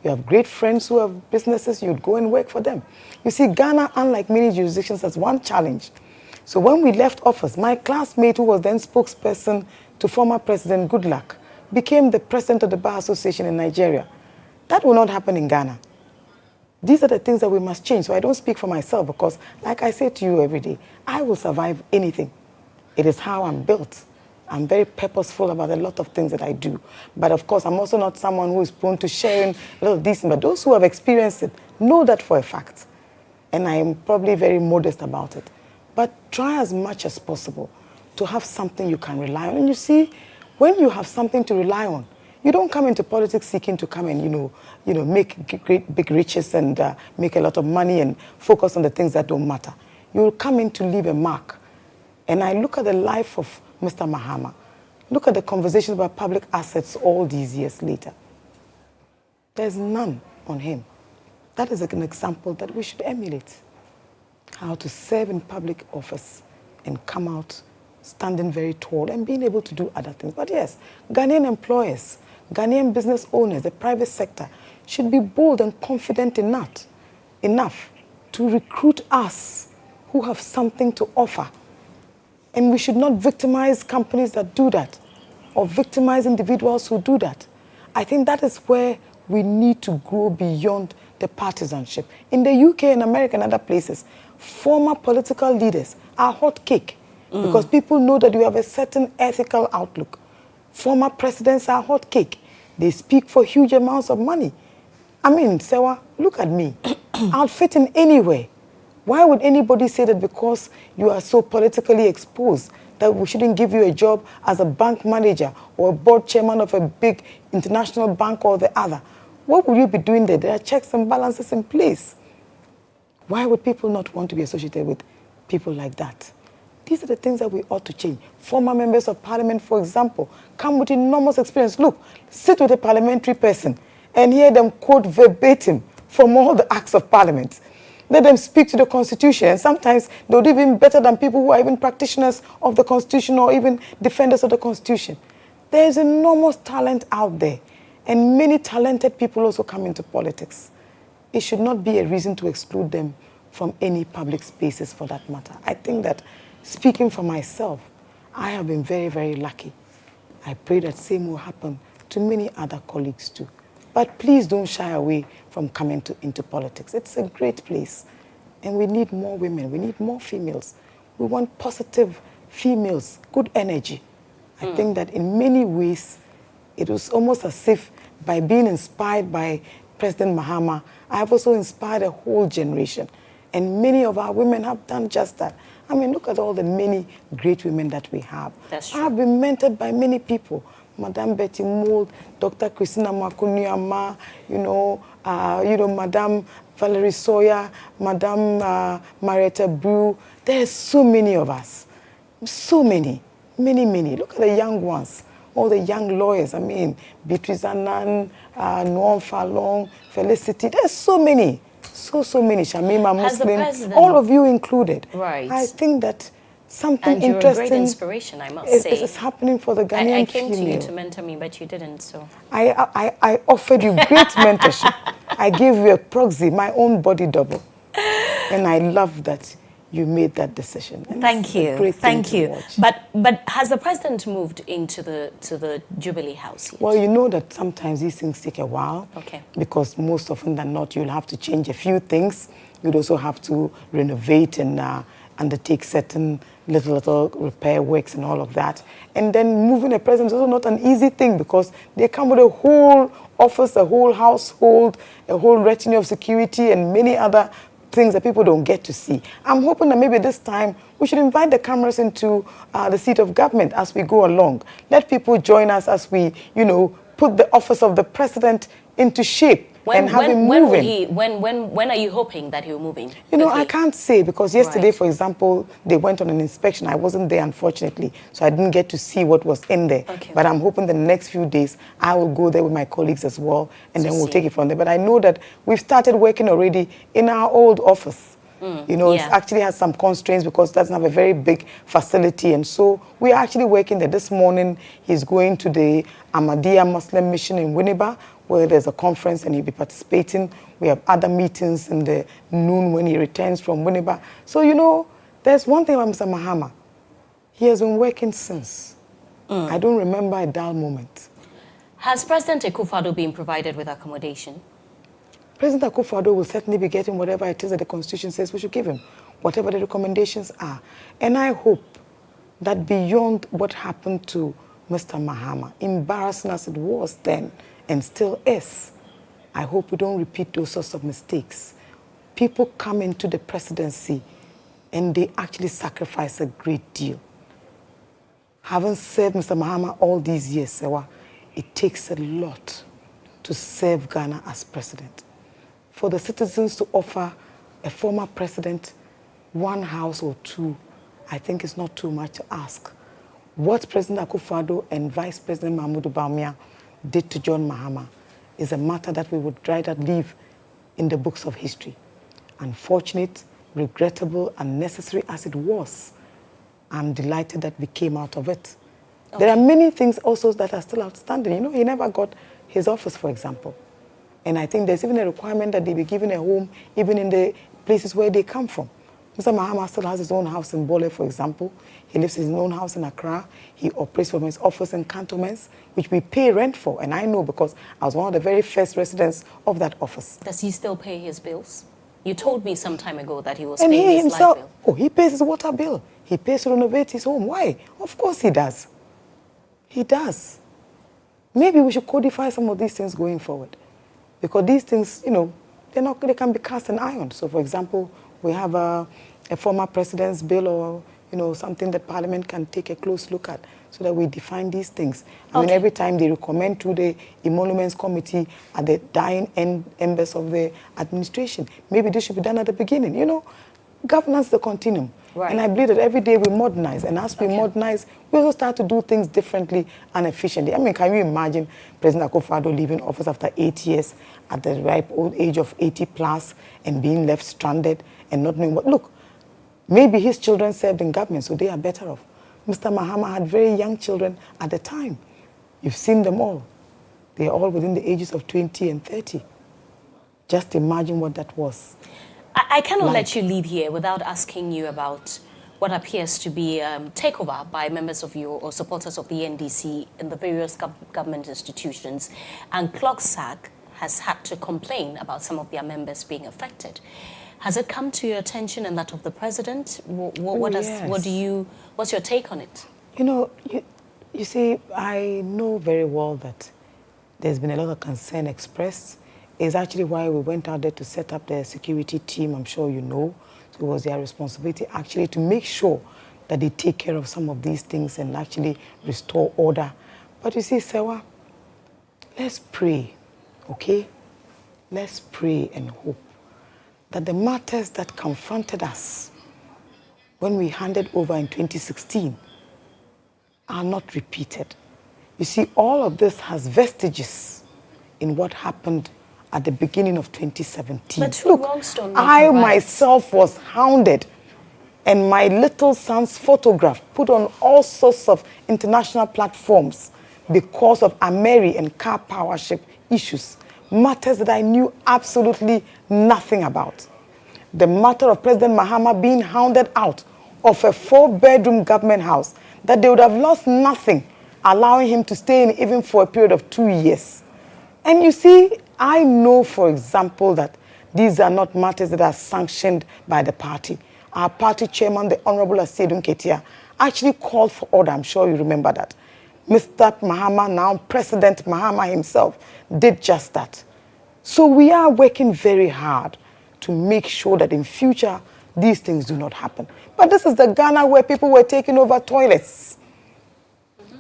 You have great friends who have businesses, you'd go and work for them. You see, Ghana, unlike many jurisdictions, has one challenge. So when we left office, my classmate, who was then spokesperson to former President Goodluck, became the president of the Bar Association in Nigeria. That will not happen in Ghana. These are the things that we must change. So I don't speak for myself because, like I say to you every day, I will survive anything. It is how I'm built. I'm very purposeful about a lot of things that I do. But of course, I'm also not someone who is prone to sharing a lot of these things. But those who have experienced it know that for a fact. And I am probably very modest about it. But try as much as possible to have something you can rely on. And you see, when you have something to rely on, you don't come into politics seeking to come and, make great big riches and make a lot of money and focus on the things that don't matter. You will come in to leave a mark. And I look at the life of Mr. Mahama, look at the conversations about public assets all these years later. There's none on him. That is an example that we should emulate. How to serve in public office and come out standing very tall and being able to do other things. But yes, Ghanaian employers, Ghanaian business owners, the private sector should be bold and confident enough to recruit us who have something to offer. And we should not victimize companies that do that or victimize individuals who do that. I think that is where we need to grow beyond the partisanship. In the UK and America and other places, former political leaders are hot cake because people know that you have a certain ethical outlook. Former presidents are hot cake. They speak for huge amounts of money. I mean, Serwaa, look at me. I'll fit in anywhere. Why would anybody say that because you are so politically exposed that we shouldn't give you a job as a bank manager or a board chairman of a big international bank or the other? What would you be doing there? There are checks and balances in place. Why would people not want to be associated with people like that? These are the things that we ought to change. Former members of parliament, for example, come with enormous experience. Look, sit with a parliamentary person and hear them quote verbatim from all the acts of parliament. Let them speak to the Constitution, and sometimes they'll do even better than people who are even practitioners of the Constitution or even defenders of the Constitution. There is enormous talent out there, and many talented people also come into politics. It should not be a reason to exclude them from any public spaces for that matter. I think that, speaking for myself, I have been very, very lucky. I pray that same will happen to many other colleagues too. But please don't shy away from coming into politics. It's a great place. And we need more women. We need more females. We want positive females, good energy. I think that in many ways, it was almost as if by being inspired by President Mahama, I have also inspired a whole generation. And many of our women have done just that. I mean, look at all the many great women that we have. That's true. I have been mentored by many people. Madame Betty Mould, Dr. Christina Makunyama, Madame Valerie Sawyer, Madame Marietta Brew. There are so many of us. So many. Many. Look at the young ones. All the young lawyers. I mean, Beatrice Annan, Noam Falong, Felicity. There's so many. So many. Shamima Muslim. All of you included. Right. I think that something and you're interesting. a great inspiration, I must say. It's happening for the Ghanaian I came female. to you to mentor me, but you didn't, so. I offered you great mentorship. I gave you a proxy, my own body double. And I love that you made that decision. And Thank you. Thank you. Watch. But has the president moved into the Jubilee House yet? Well, you know that sometimes these things take a while. Okay. Because most often than not, you'll have to change a few things. You'd also have to renovate and undertake certain little repair works and all of that. And then moving a president is also not an easy thing because they come with a whole office, a whole household, a whole retinue of security and many other things that people don't get to see. I'm hoping that maybe this time we should invite the cameras into the seat of government as we go along. Let people join us as we, put the office of the president into shape. When are you hoping that he'll move in? I can't say because yesterday, for example, they went on an inspection. I wasn't there, unfortunately, so I didn't get to see what was in there. Okay. But I'm hoping the next few days I will go there with my colleagues as well, and then we'll take it from there. But I know that we've started working already in our old office. It actually has some constraints because it doesn't have a very big facility. And so we are actually working there. This morning, he's going to the Ahmadiyya Muslim Mission in Winneba, where there's a conference and he'll be participating. We have other meetings in the noon when he returns from Winneba. So, There's one thing about Mr. Mahama. He has been working since. I don't remember a dull moment. Has President Akufo-Addo been provided with accommodation? President Akufo-Addo will certainly be getting whatever it is that the Constitution says we should give him, whatever the recommendations are. And I hope that beyond what happened to Mr. Mahama, embarrassing as it was then and still is, I hope we don't repeat those sorts of mistakes. People come into the presidency and they actually sacrifice a great deal. Having served Mr. Mahama all these years, Serwaa, it takes a lot to serve Ghana as president. For the citizens to offer a former president one house or two, I think it's not too much to ask. What President Akufo-Addo and Vice President Mahmoud Bawumia did to John Mahama is a matter that we would rather leave in the books of history. Unfortunate, regrettable, unnecessary as it was, I'm delighted that we came out of it. Okay. There are many things also that are still outstanding. You know, he never got his office, for example. And I think there's even a requirement that they be given a home, even in the places where they come from. Mr. Mahama still has his own house in Bole, for example. He lives in his own house in Accra. He operates from his office in Cantonments, which we pay rent for. And I know because I was one of the very first residents of that office. Does he still pay his bills? You told me some time ago that he was paying his light bill. Oh, he pays his water bill. He pays to renovate his home. Why? Of course he does. He does. Maybe we should codify some of these things going forward. Because these things, you know, they can be cast in iron. So, for example, we have a former president's bill or, you know, something that Parliament can take a close look at so that we define these things. I mean, every time they recommend to the Emoluments Committee at the dying embers of the administration, maybe this should be done at the beginning. You know, governance is the continuum. Right. And I believe that every day we modernize. And as we modernize, we also start to do things differently and efficiently. I mean, can you imagine President Akufo-Addo leaving office after 8 years at the ripe old age of 80 plus and being left stranded and not knowing what? Look, maybe his children served in government, so they are better off. Mr. Mahama had very young children at the time. You've seen them all. They are all within the ages of 20 and 30. Just imagine what that was. I cannot let you leave here without asking you about what appears to be takeover by members of your or supporters of the NDC in the various government institutions. And CLOGSAG has had to complain about some of their members being affected. Has it come to your attention and that of the president? What's your take on it? You know, you see, I know very well that there's been a lot of concern expressed. It's actually why we went out there to set up the security team, I'm sure you know. So it was their responsibility actually to make sure that they take care of some of these things and actually restore order. But you see, Serwaa, let's pray, okay? Let's pray and hope that the matters that confronted us when we handed over in 2016 are not repeated. You see, all of this has vestiges in what happened at the beginning of 2017. But look, I myself was hounded and my little son's photograph put on all sorts of international platforms because of Amihere and car powership issues, matters that I knew absolutely nothing about. The matter of President Mahama being hounded out of a 4-bedroom government house that they would have lost nothing, allowing him to stay in even for a period of 2 years. And you see, I know, for example, that these are not matters that are sanctioned by the party. Our party chairman, the Honorable Asiedun Ketia, actually called for order. I'm sure you remember that. Mr. Mahama, now President Mahama himself, did just that. So we are working very hard to make sure that in future, these things do not happen. But this is the Ghana where people were taking over toilets.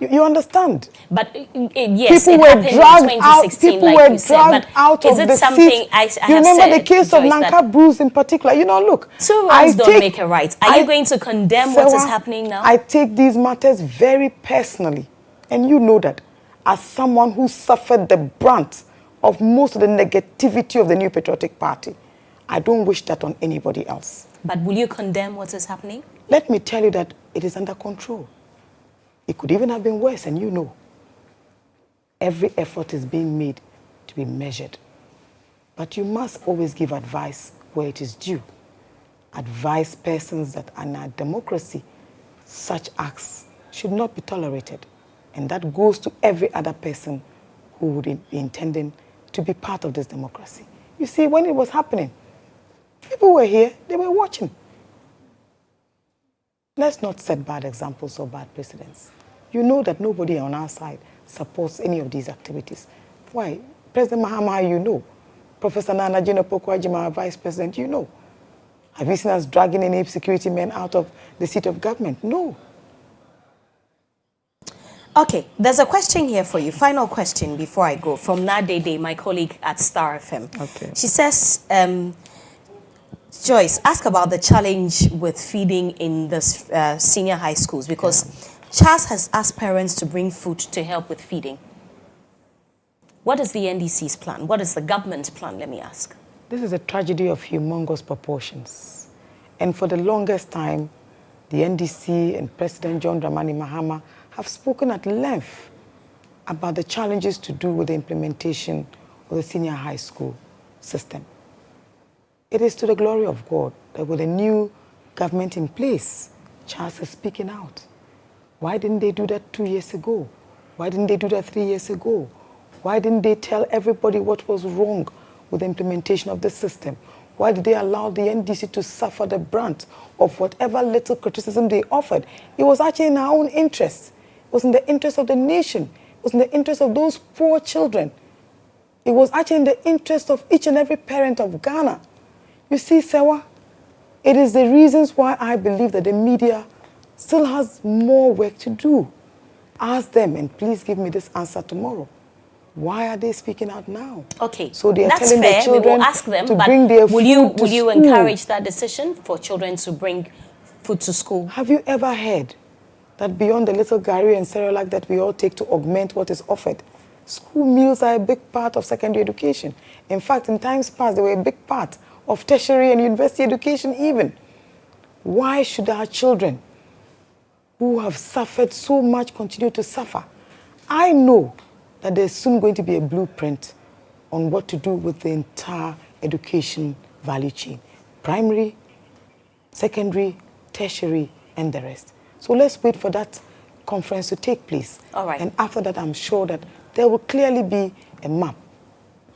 You understand? But yes, people it were happened in 2016, people like were you said. dragged But out is of it the something seat. I You have remember said, the case of Joyce, Nanka Bruce in particular? You know, look. Two wrongs don't make a right. Are you going to condemn what is happening now? I take these matters very personally. And you know that. As someone who suffered the brunt of most of the negativity of the New Patriotic Party, I don't wish that on anybody else. But will you condemn what is happening? Let me tell you that it is under control. It could even have been worse, and you know. Every effort is being made to be measured. But you must always give advice where it is due. advise persons that in a democracy, such acts should not be tolerated. And that goes to every other person who would be intending to be part of this democracy. You see, when it was happening, people were here, they were watching. Let's not set bad examples or bad precedents. You know that nobody on our side supports any of these activities. Why? President Mahama, you know. Professor Nana Jino Pokwajima, our vice president, you know. Have you seen us dragging any security men out of the seat of government? No. Okay, there's a question here for you. Final question before I go from Nadede, my colleague at Star FM. Okay. She says, Joyce, ask about the challenge with feeding in the senior high schools because Charles has asked parents to bring food to help with feeding. What is the NDC's plan? What is the government's plan, let me ask? This is a tragedy of humongous proportions. And for the longest time, the NDC and President John Dramani Mahama have spoken at length about the challenges to do with the implementation of the senior high school system. It is to the glory of God that with a new government in place, Charles is speaking out. Why didn't they do that 2 years ago? Why didn't they do that 3 years ago? Why didn't they tell everybody what was wrong with the implementation of the system? Why did they allow the NDC to suffer the brunt of whatever little criticism they offered? It was actually in our own interest. It was in the interest of the nation. It was in the interest of those poor children. It was actually in the interest of each and every parent of Ghana. You see, Serwaa, it is the reasons why I believe that the media still has more work to do. Ask them, and please give me this answer tomorrow. Why are they speaking out now? Okay, so they are that's telling fair. their children we will ask them, to but bring their will food you to school. encourage that decision for children to bring food to school? Have you ever heard that beyond the little gari and Cerelac that we all take to augment what is offered, school meals are a big part of secondary education? In fact, in times past, they were a big part of tertiary and university education even. Why should our children who have suffered so much continue to suffer? I know that there's soon going to be a blueprint on what to do with the entire education value chain. Primary, secondary, tertiary, and the rest. So let's wait for that conference to take place. All right. And after that, I'm sure that there will clearly be a map.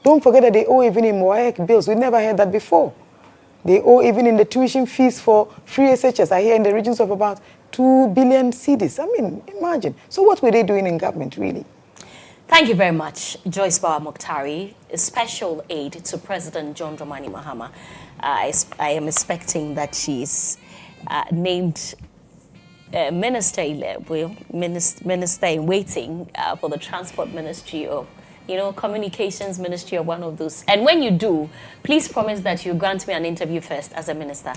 Don't forget that they owe even in WAEC bills. We never heard that before. They owe even in the tuition fees for free SHS. I hear in the regions of about 2 billion cedis. I mean, imagine. So what were they doing in government, really? Thank you very much, Joyce Bawa Mogtari, a special aide to President John Dramani Mahama. I am expecting that she's named minister in waiting for the Transport Ministry of, Communications Ministry or one of those. And when you do, please promise that you grant me an interview first as a minister.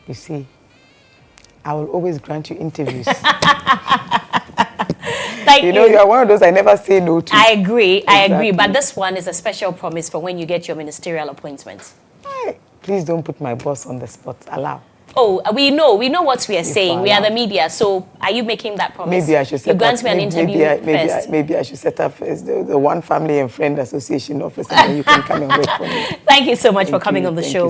You see, I will always grant you interviews. You are one of those I never say no to. I agree, Exactly. I agree. But this one is a special promise for when you get your ministerial appointment. Please don't put my boss on the spot. Allow. Oh, we know what we are saying. We are the media. So are you making that promise? Maybe I should set you grant me an interview first. Maybe I should set up the One Family and Friend Association office and then you can come and work for me. Thank you so much for coming on the show.